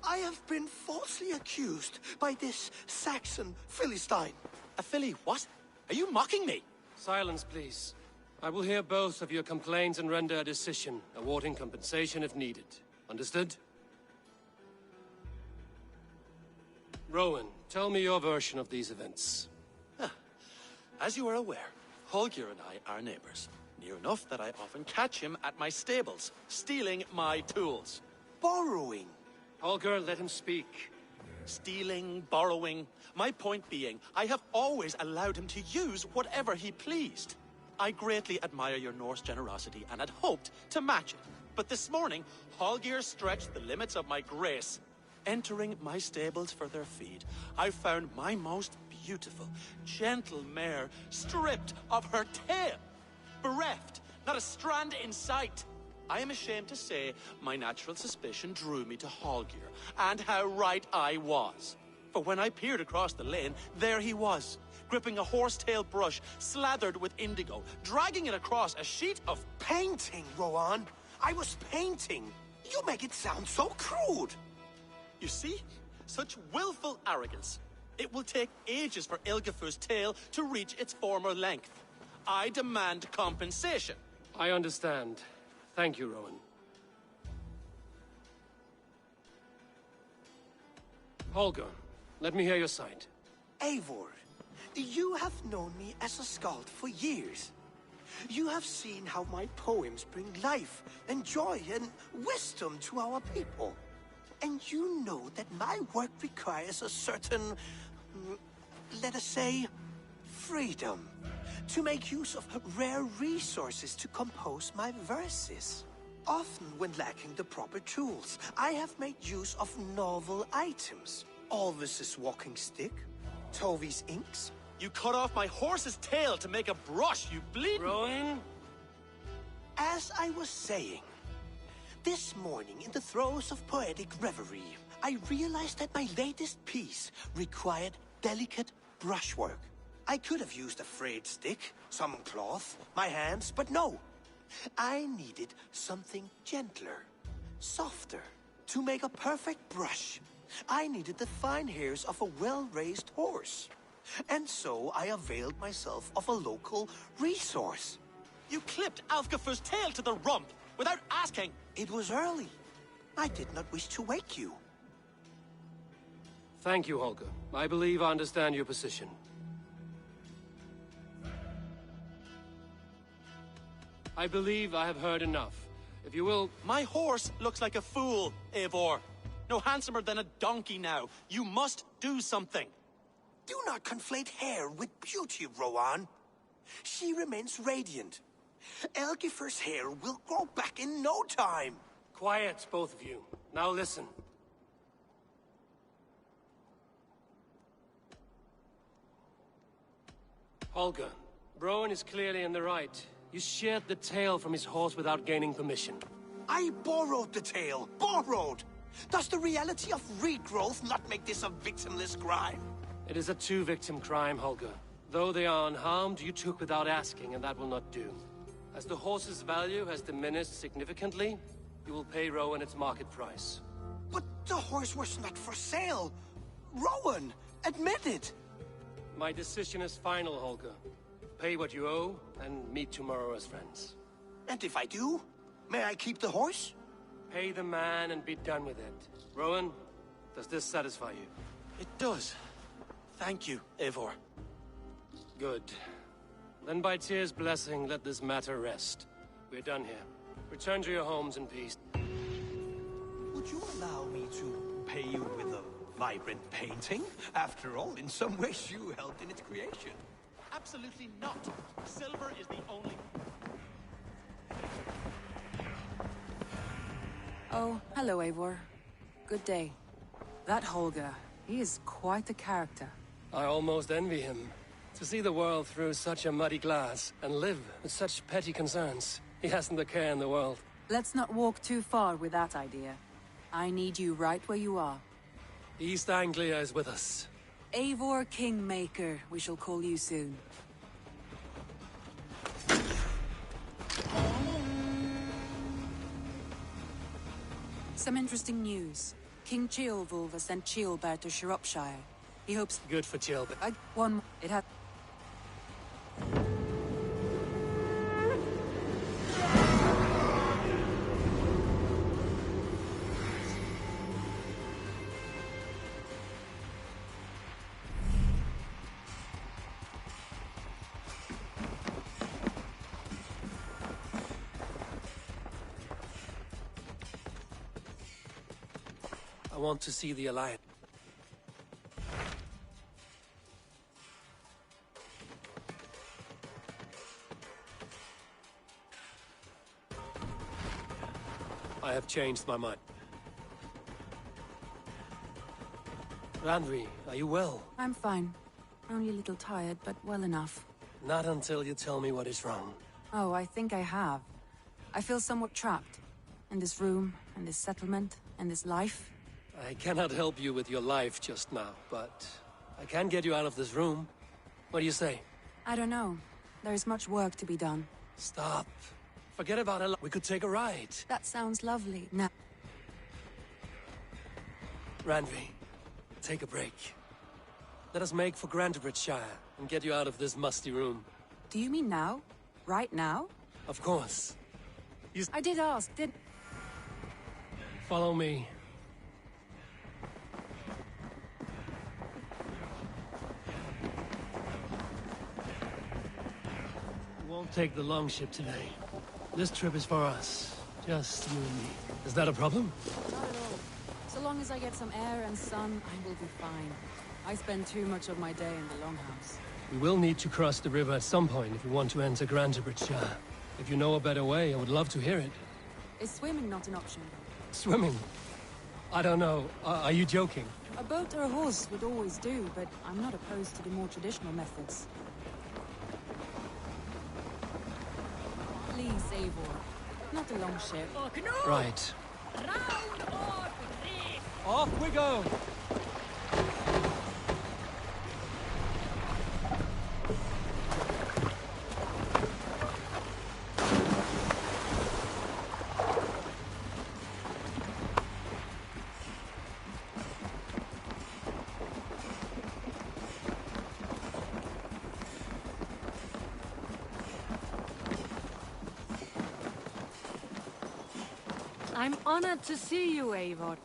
[SPEAKER 22] I have been falsely accused by this Saxon Philistine.
[SPEAKER 3] A Philly what? Are you mocking me?
[SPEAKER 1] Silence, please. I will hear both of your complaints and render a decision, awarding compensation if needed. Understood? Rowan, tell me your version of these events.
[SPEAKER 3] As you are aware, Holger and I are neighbors. Near enough that I often catch him at my stables, stealing my tools.
[SPEAKER 22] Borrowing.
[SPEAKER 1] Holger, let him speak.
[SPEAKER 3] Stealing, borrowing. My point being, I have always allowed him to use whatever he pleased. I greatly admire your Norse generosity and had hoped to match it. But this morning, Holger stretched the limits of my grace. Entering my stables for their feed, I found my most beautiful, gentle mare stripped of her tail. Bereft, not a strand in sight. I am ashamed to say my natural suspicion drew me to Holger, and how right I was. For when I peered across the lane, there he was, gripping a horsetail brush slathered with indigo, dragging it across a sheet of
[SPEAKER 22] painting, Rowan. I was painting. You make it sound so crude.
[SPEAKER 3] You see? Such willful arrogance. It will take ages for Ilgefu's tail to reach its former length. I demand compensation.
[SPEAKER 1] I understand. Thank you, Rowan. Holger, let me hear your side.
[SPEAKER 22] Eivor, you have known me as a skald for years. You have seen how my poems bring life and joy and wisdom to our people. And you know that my work requires a certain, let us say, freedom to make use of rare resources to compose my verses. Often when lacking the proper tools, I have made use of novel items. Alvis's walking stick, Tovy's inks.
[SPEAKER 3] You cut off my horse's tail to make a brush, you bleed.
[SPEAKER 21] Rowan?
[SPEAKER 22] As I was saying, this morning in the throes of poetic reverie, I realized that my latest piece required delicate brushwork. I could have used a frayed stick, some cloth, my hands, but no. I needed something gentler, softer. To make a perfect brush, I needed the fine hairs of a well-raised horse. And so I availed myself of a local resource.
[SPEAKER 3] You clipped Alfgafur's tail to the rump without asking.
[SPEAKER 22] It was early. I did not wish to wake you.
[SPEAKER 21] Thank you, Holger. I believe I understand your position. I believe I have heard enough. If you will...
[SPEAKER 3] My horse looks like a fool, Eivor. No handsomer than a donkey now. You must do something.
[SPEAKER 22] Do not conflate hair with beauty, Rowan. She remains radiant. Elgifer's hair will grow back in no time.
[SPEAKER 21] Quiet, both of you. Now listen. Holger, Rowan is clearly in the right. You sheared the tail from his horse without gaining permission.
[SPEAKER 22] I borrowed the tail. Borrowed! Does the reality of regrowth not make this a victimless crime?
[SPEAKER 21] It is a two-victim crime, Holger. Though they are unharmed, you took without asking, and that will not do. As the horse's value has diminished significantly, you will pay Rowan its market price.
[SPEAKER 22] But the horse was not for sale. Rowan, admit it.
[SPEAKER 21] My decision is final, Holger. Pay what you owe, and meet tomorrow as friends.
[SPEAKER 22] And if I do, may I keep the horse?
[SPEAKER 21] Pay the man and be done with it. Rowan, does this satisfy you?
[SPEAKER 3] It does. Thank you, Eivor.
[SPEAKER 21] Good. Then by Tyr's blessing, let this matter rest. We're done here. Return to your homes in peace.
[SPEAKER 22] Would you allow me to pay you with a vibrant painting? After all, in some ways you helped in its creation.
[SPEAKER 3] Absolutely not. Silver is the only...
[SPEAKER 6] Oh, hello, Eivor. Good day. That Holger, he is quite the character.
[SPEAKER 21] I almost envy him. To see the world through such a muddy glass, and live with such petty concerns. He hasn't a care in the world.
[SPEAKER 6] Let's not walk too far with that idea. I need you right where you are.
[SPEAKER 21] East Anglia is with us.
[SPEAKER 6] Eivor Kingmaker, we shall call you soon. Some interesting news. King Ceolwulf has sent Ceolbert to Shropshire. He hopes...
[SPEAKER 21] Good for Ceolbert.
[SPEAKER 6] One... It had...
[SPEAKER 21] I want to see the Alliance. I have changed my mind. Randvi, are you well?
[SPEAKER 6] I'm fine. Only a little tired, but well enough.
[SPEAKER 21] Not until you tell me what is wrong.
[SPEAKER 6] Oh, I think I have. I feel somewhat trapped. In this room, in this settlement, in this life.
[SPEAKER 21] I cannot help you with your life just now, but I can get you out of this room. What do you say?
[SPEAKER 6] I don't know. There is much work to be done.
[SPEAKER 21] Stop. Forget about it. We could take a ride.
[SPEAKER 6] That sounds lovely. Now,
[SPEAKER 21] Randvi, take a break. Let us make for Grantebridgeshire and get you out of this musty room.
[SPEAKER 6] do you mean now? Right now?
[SPEAKER 21] Of course.
[SPEAKER 6] I did ask, did...
[SPEAKER 21] Follow me. We won't take the longship today. This trip is for us. Just you and me. Is that a problem?
[SPEAKER 6] Not at all. So long as I get some air and sun, I will be fine. I spend too much of my day in the Longhouse.
[SPEAKER 21] We will need to cross the river at some point if we want to enter Grantebridgeshire. If you know a better way, I would love to hear it.
[SPEAKER 6] Is swimming not an option?
[SPEAKER 21] Swimming? I don't know. Are you joking?
[SPEAKER 6] A boat or a horse would always do, but I'm not opposed to the more traditional methods. Please, Eivor. Not a long ship.
[SPEAKER 21] Right.
[SPEAKER 4] Round or race.
[SPEAKER 21] Off we go!
[SPEAKER 7] I'm honored to see you, Eivor.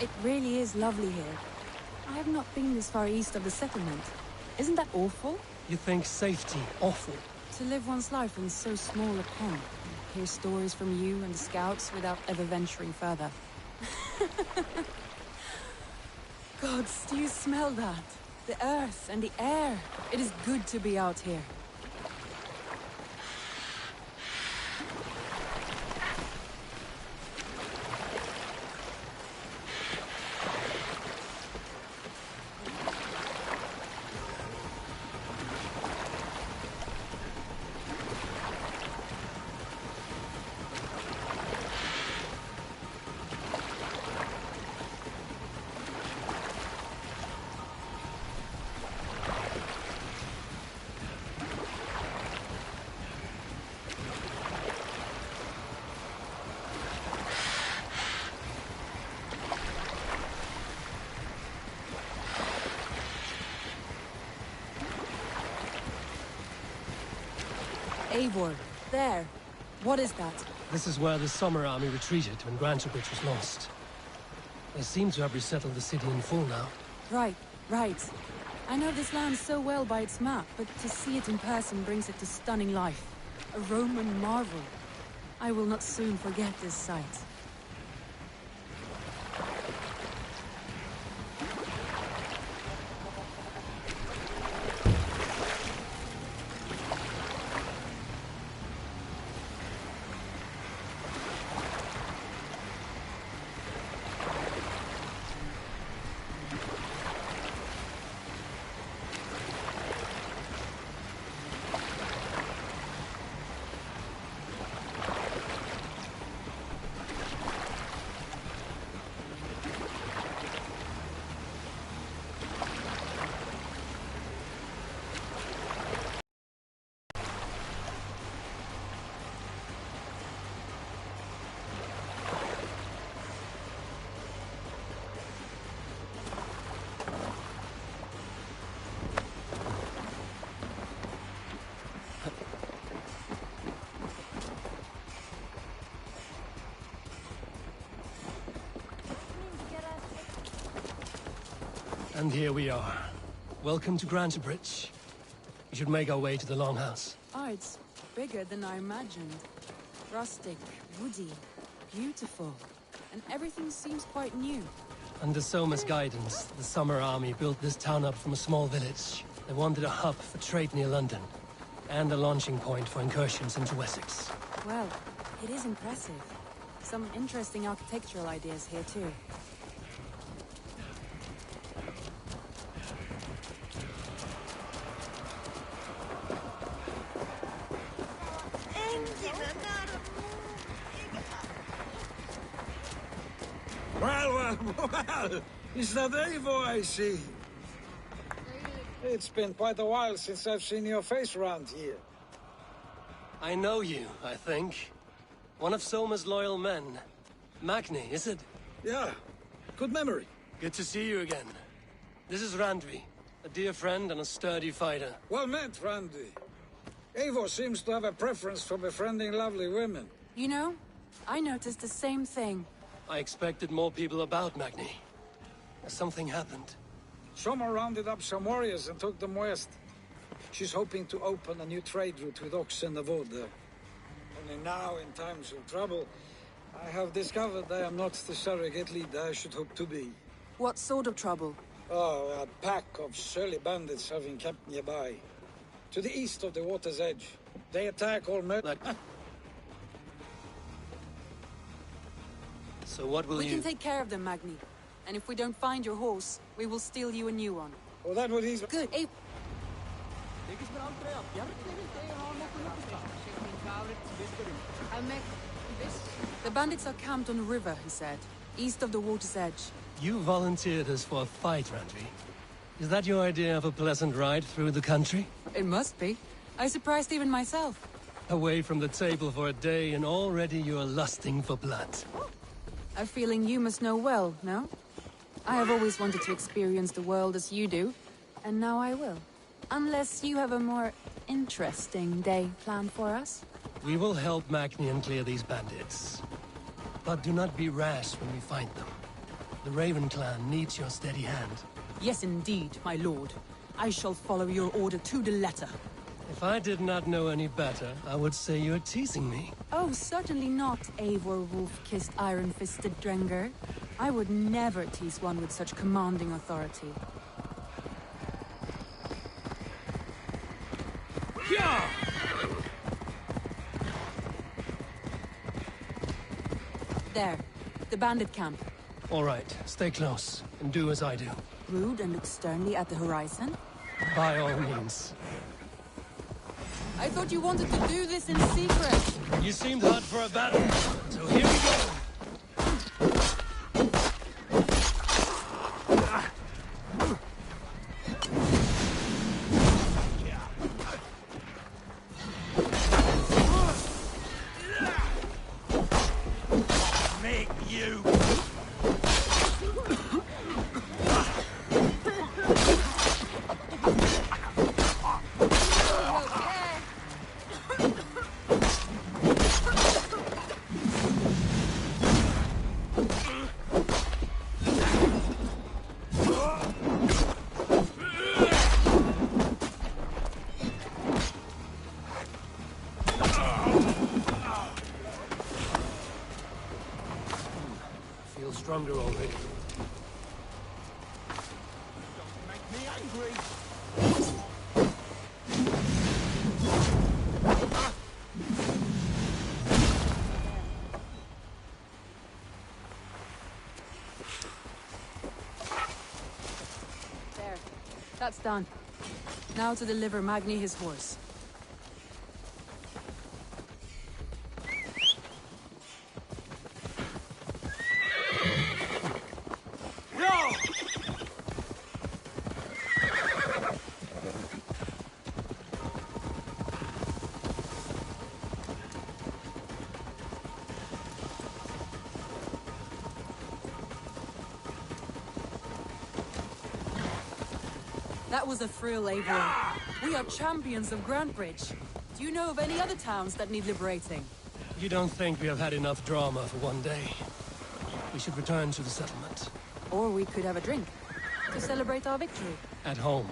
[SPEAKER 6] It really is lovely here. I have not been this far east of the settlement. Isn't that awful?
[SPEAKER 21] You think safety awful?
[SPEAKER 6] To live one's life in so small a pen. Hear stories from you and the scouts without ever venturing further. Gods, do you smell that? The earth and the air. It is good to be out here. Eivor, there. What is that?
[SPEAKER 21] This is where the Summer Army retreated when Grantebridge was lost. They seem to have resettled the city in full now.
[SPEAKER 6] Right, right. I know this land so well by its map, but to see it in person brings it to stunning life. A Roman marvel. I will not soon forget this sight.
[SPEAKER 1] And here we are. Welcome to Grantebridge. We should make our way to the Longhouse.
[SPEAKER 6] Oh, it's bigger than I imagined. Rustic, woody, beautiful. And everything seems quite new.
[SPEAKER 1] Under Soma's guidance, the Summer Army built this town up from a small village. They wanted a hub for trade near London, and a launching point for incursions into Wessex.
[SPEAKER 6] Well, it is impressive. Some interesting architectural ideas here, too.
[SPEAKER 5] Well, is that Eivor I see? It's been quite a while since I've seen your face around here.
[SPEAKER 1] I know you, I think. One of Soma's loyal men. Magni, is it?
[SPEAKER 5] Yeah, good memory.
[SPEAKER 1] Good to see you again. This is Randvi, a dear friend and a sturdy fighter.
[SPEAKER 5] Well met, Randvi. Eivor seems to have a preference for befriending lovely women.
[SPEAKER 6] You know, I noticed the same thing.
[SPEAKER 1] I expected more people about Magni. Something happened.
[SPEAKER 5] Soma rounded up some warriors and took them west. She's hoping to open a new trade route with Ox and Avod there. Only now, in times of trouble, I have discovered I am not the surrogate leader I should hope to be.
[SPEAKER 6] What sort of trouble?
[SPEAKER 5] Oh, a pack of surly bandits have been kept nearby. To the east of the water's edge. They attack all
[SPEAKER 1] So what will
[SPEAKER 6] We can take care of them, Magni. And if we don't find your horse, we will steal you a new one.
[SPEAKER 5] Oh, that would ease...
[SPEAKER 6] Good. Hey. The bandits are camped on the river, he said. East of the water's edge.
[SPEAKER 1] You volunteered us for a fight, Randvi. Is that your idea of a pleasant ride through the country?
[SPEAKER 6] It must be. I surprised even myself.
[SPEAKER 1] Away from the table for a day and already you're lusting for blood.
[SPEAKER 6] A feeling you must know well, no? I have always wanted to experience the world as you do, and now I will. Unless you have a more interesting day planned for us.
[SPEAKER 1] We will help Magnian clear these bandits. But do not be rash when we find them. The Raven clan needs your steady hand.
[SPEAKER 6] Yes, indeed, my lord. I shall follow your order to the letter.
[SPEAKER 1] If I did not know any better, I would say you're teasing me.
[SPEAKER 6] Oh, certainly not, Eivor wolf-kissed iron-fisted Drenger. I would never tease one with such commanding authority.
[SPEAKER 1] Yeah!
[SPEAKER 6] There, the bandit camp.
[SPEAKER 1] All right, stay close, and do as I do.
[SPEAKER 6] Rude and look sternly at the horizon?
[SPEAKER 1] By all means.
[SPEAKER 6] I thought you wanted to do this in secret.
[SPEAKER 1] You seemed hot for a battle, so here we go.
[SPEAKER 17] Make you.
[SPEAKER 1] Feel stronger already.
[SPEAKER 17] Make me angry.
[SPEAKER 6] There. That's done. Now to deliver Magni his horse. That was a thrill, Eivor. We are champions of Grantebridge. Do you know of any other towns that need liberating?
[SPEAKER 1] You don't think we have had enough drama for one day? We should return to the settlement.
[SPEAKER 6] Or we could have a drink. To celebrate our victory?
[SPEAKER 1] At home.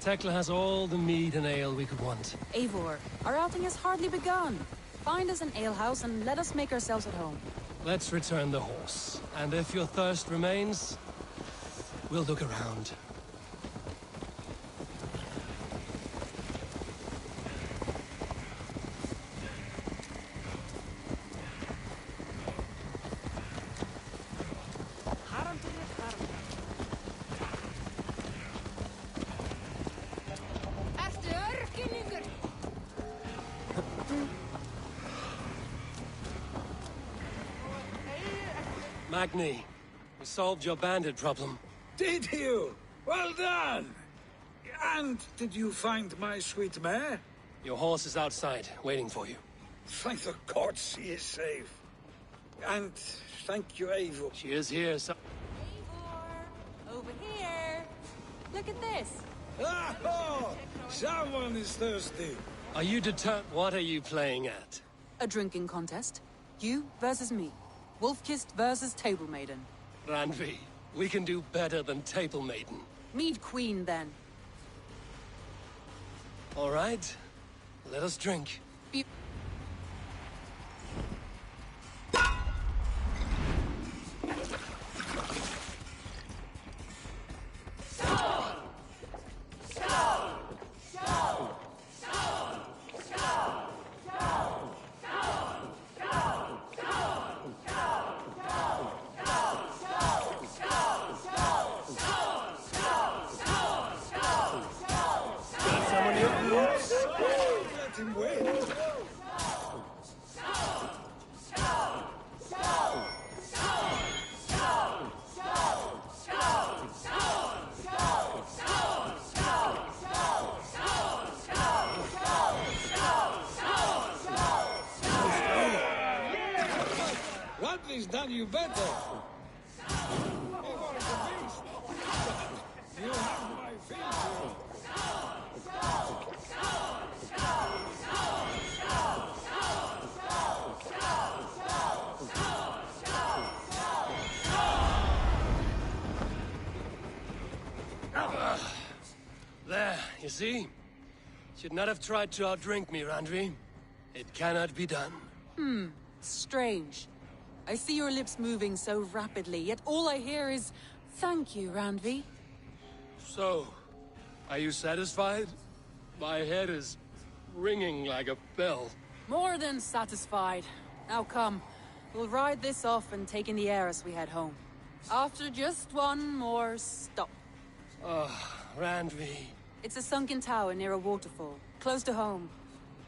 [SPEAKER 1] Tekla has all the mead and ale we could want.
[SPEAKER 6] Eivor, our outing has hardly begun. Find us an alehouse and let us make ourselves at home.
[SPEAKER 1] Let's return the horse. And if your thirst remains, we'll look around. Magni, we solved your bandit problem.
[SPEAKER 5] Did you? Well done! And did you find my sweet mare?
[SPEAKER 1] Your horse is outside, waiting for you.
[SPEAKER 5] Thank the gods he is safe. And thank you, Eivor.
[SPEAKER 1] She is here, so...
[SPEAKER 6] Eivor! Over here! Look at this!
[SPEAKER 5] Oh! Someone is thirsty.
[SPEAKER 1] Are you determined? What are you playing at?
[SPEAKER 6] A drinking contest. You versus me. Wolf-kissed versus Table Maiden.
[SPEAKER 1] Randvi, we can do better than Table Maiden.
[SPEAKER 6] Mead Queen, then.
[SPEAKER 1] All right. Let us drink.
[SPEAKER 5] Randvi's done you better. Eivor is a beast. You have my feet.
[SPEAKER 1] There, you see? Should not have tried to outdrink me, Randvi. It cannot be done.
[SPEAKER 6] Strange. I see your lips moving so rapidly, yet all I hear is, thank you, Randvi.
[SPEAKER 1] So, are you satisfied? My head is ringing like a bell.
[SPEAKER 6] More than satisfied. Now come, we'll ride this off and take in the air as we head home. After just one more stop.
[SPEAKER 1] Randvi.
[SPEAKER 6] It's a sunken tower near a waterfall, close to home.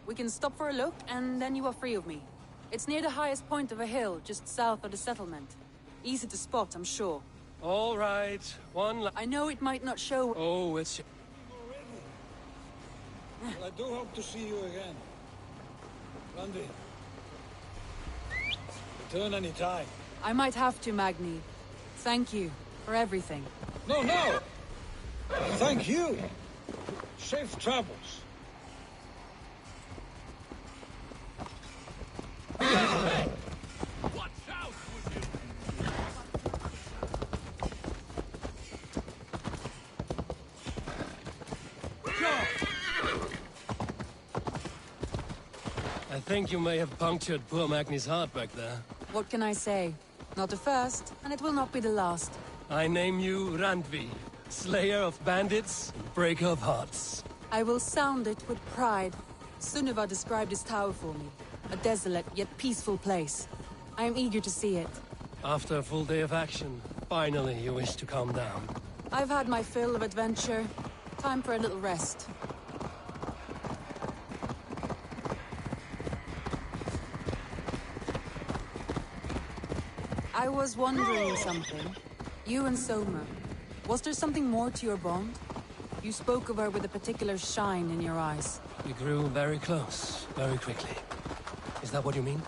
[SPEAKER 6] We can stop for a look, and then you are free of me. It's near the highest point of a hill, just south of the settlement. Easy to spot, I'm sure.
[SPEAKER 1] All right,
[SPEAKER 6] I know it might not show...
[SPEAKER 1] Oh, it's...
[SPEAKER 5] Well, I do hope to see you again. Randvi. Return any time.
[SPEAKER 6] I might have to, Magni. Thank you for everything.
[SPEAKER 5] No! Thank you. Safe travels.
[SPEAKER 9] Watch out, would you?
[SPEAKER 1] I think you may have punctured poor Magni's heart back there.
[SPEAKER 6] What can I say? Not the first, and it will not be the last.
[SPEAKER 1] I name you Randvi, slayer of bandits, breaker of hearts.
[SPEAKER 6] I will sound it with pride. Sunniva described this tower for me. A desolate yet peaceful place. I am eager to see it.
[SPEAKER 1] After a full day of action, finally you wish to calm down.
[SPEAKER 6] I've had my fill of adventure. Time for a little rest. I was wondering something. You and Soma. Was there something more to your bond? You spoke of her with a particular shine in your eyes.
[SPEAKER 1] We grew very close, very quickly. Is that what you mean?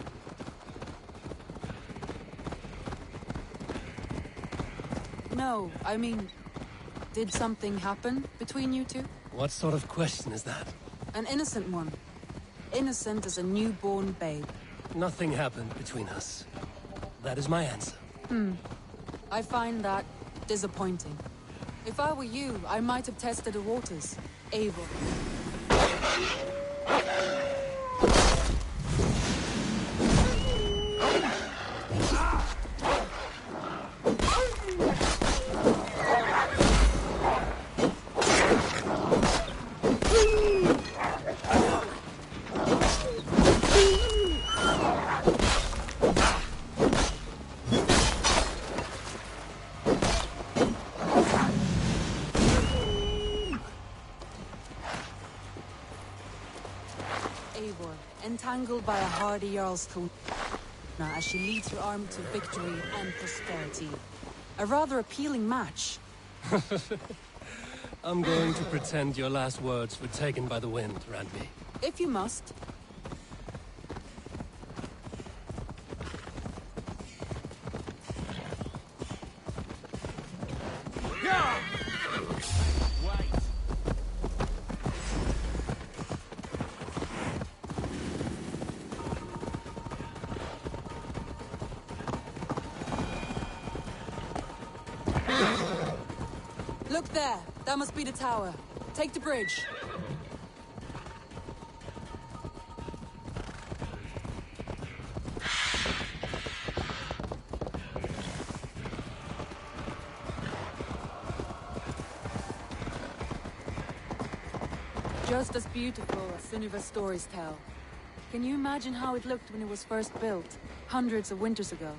[SPEAKER 6] No, I mean... Did something happen between you two?
[SPEAKER 1] What sort of question is that?
[SPEAKER 6] An innocent one. Innocent as a newborn babe.
[SPEAKER 1] Nothing happened between us. That is my answer.
[SPEAKER 6] I find that disappointing. If I were you, I might have tested the waters. Eivor. Entangled by a hardy Jarl's tone as she leads her army to victory and prosperity. A rather appealing match.
[SPEAKER 21] I'm going to pretend your last words were taken by the wind, Randvi.
[SPEAKER 6] If you must. Look there. That must be the tower. Take the bridge. Just as beautiful as Sunniva's stories tell. Can you imagine how it looked when it was first built, hundreds of winters ago?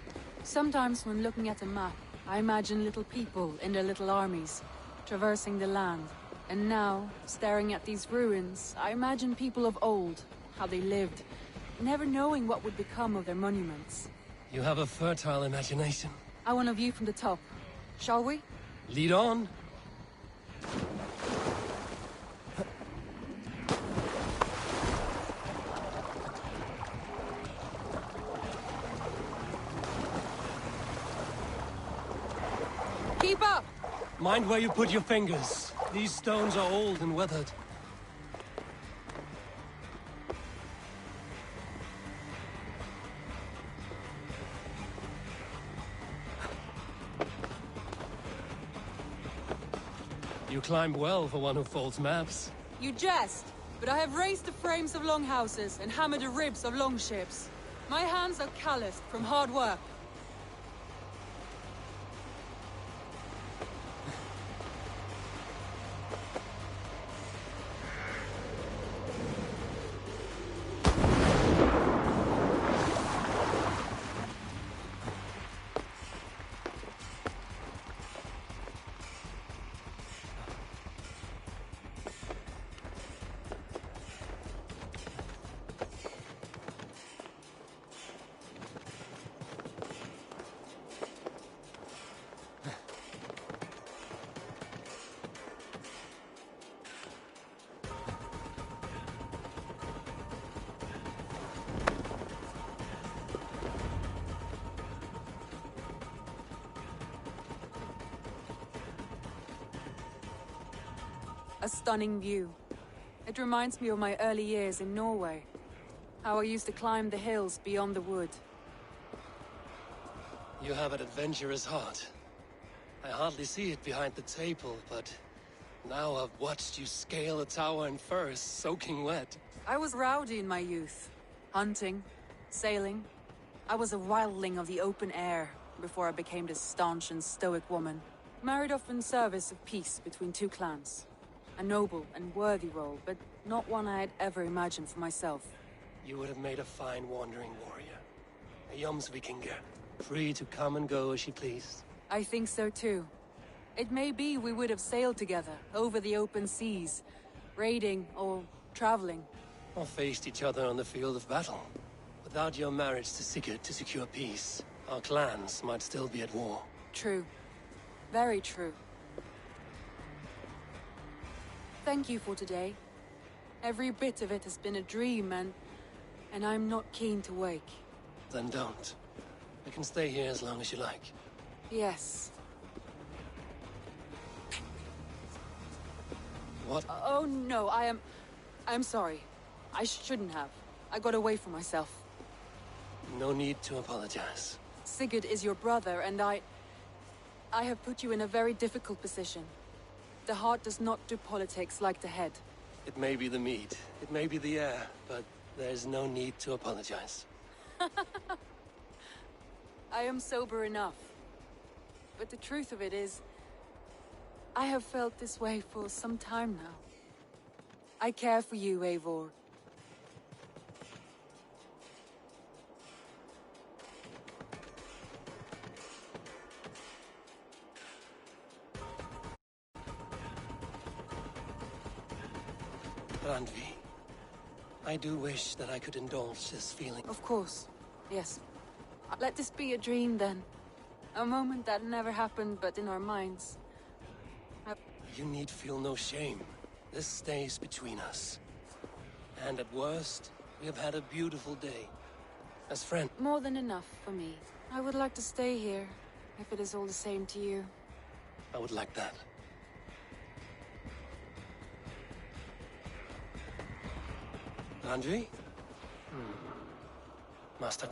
[SPEAKER 6] Sometimes when looking at a map, I imagine little people in their little armies, traversing the land. And now, staring at these ruins, I imagine people of old, how they lived, never knowing what would become of their monuments.
[SPEAKER 21] You have a fertile imagination.
[SPEAKER 6] I want a view from the top. Shall we?
[SPEAKER 21] Lead on.
[SPEAKER 6] Keep up!
[SPEAKER 21] Mind where you put your fingers. These stones are old and weathered. You climb well for one who folds maps.
[SPEAKER 6] You jest, but I have raised the frames of longhouses and hammered the ribs of longships. My hands are calloused from hard work. A stunning view. It reminds me of my early years in Norway. How I used to climb the hills beyond the wood.
[SPEAKER 21] You have an adventurous heart. I hardly see it behind the table, but now I've watched you scale a tower in furs, soaking wet.
[SPEAKER 6] I was rowdy in my youth. Hunting, sailing. I was a wildling of the open air before I became this staunch and stoic woman. Married off in service of peace between two clans. A noble and worthy role, but not one I had ever imagined for myself.
[SPEAKER 21] You would have made a fine wandering warrior. A Jomsvikinger, free to come and go as she pleased.
[SPEAKER 6] I think so too. It may be we would have sailed together, over the open seas, raiding or traveling.
[SPEAKER 21] Or faced each other on the field of battle. Without your marriage to Sigurd to secure peace, our clans might still be at war.
[SPEAKER 6] True. Very true. Thank you for today. Every bit of it has been a dream, and I'm not keen to wake.
[SPEAKER 21] Then don't. I can stay here as long as you like.
[SPEAKER 6] Yes.
[SPEAKER 21] What?
[SPEAKER 6] Oh no, I'm sorry. I shouldn't have. I got away from myself.
[SPEAKER 21] No need to apologize.
[SPEAKER 6] Sigurd is your brother, and I have put you in a very difficult position. The heart does not do politics like the head.
[SPEAKER 1] It may be the meat, it may be the air, but there's no need to apologize.
[SPEAKER 6] I am sober enough. But the truth of it is, I have felt this way for some time now. I care for you, Eivor.
[SPEAKER 1] Randvi, I do wish that I could indulge this feeling.
[SPEAKER 6] Of course, yes. Let this be a dream, then. A moment that never happened, but in our minds.
[SPEAKER 1] You need feel no shame. This stays between us. And at worst, we have had a beautiful day. As friends.
[SPEAKER 6] More than enough for me. I would like to stay here, if it is all the same to you.
[SPEAKER 1] I would like that. Randvi? Master.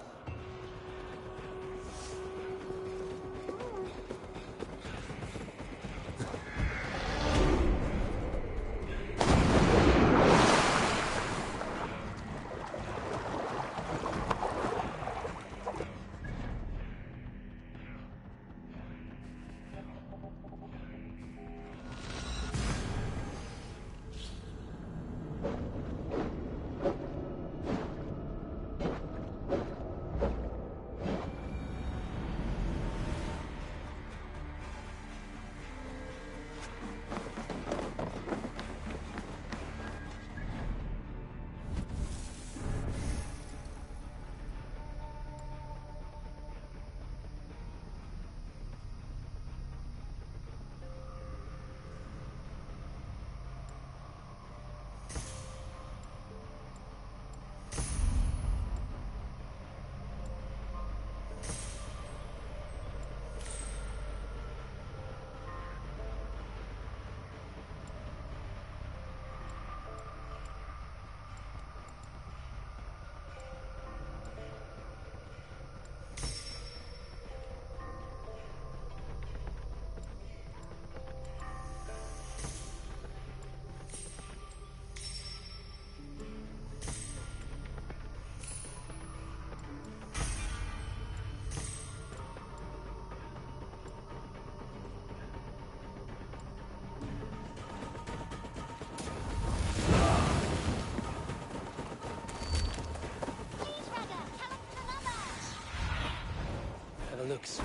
[SPEAKER 1] Looks.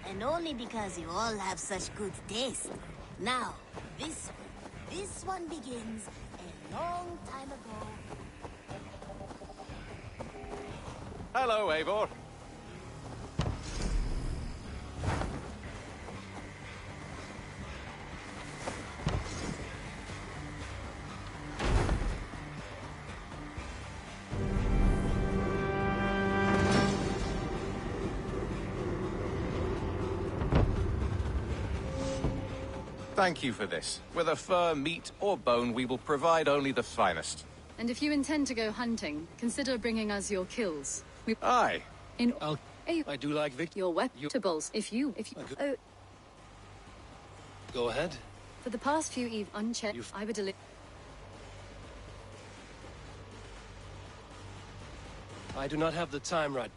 [SPEAKER 10] And only because you all have such good taste. Now, this one begins a long time ago.
[SPEAKER 13] Hello, Eivor. Thank you for this. Whether fur, meat, or bone, we will provide only the finest.
[SPEAKER 14] And if you intend to go hunting, consider bringing us your kills.
[SPEAKER 13] Aye.
[SPEAKER 1] I do like victory.
[SPEAKER 14] Your vegetables. If you. Oh.
[SPEAKER 1] Go ahead.
[SPEAKER 14] For the past few eve unchecked, I would deliver.
[SPEAKER 1] I do not have the time right.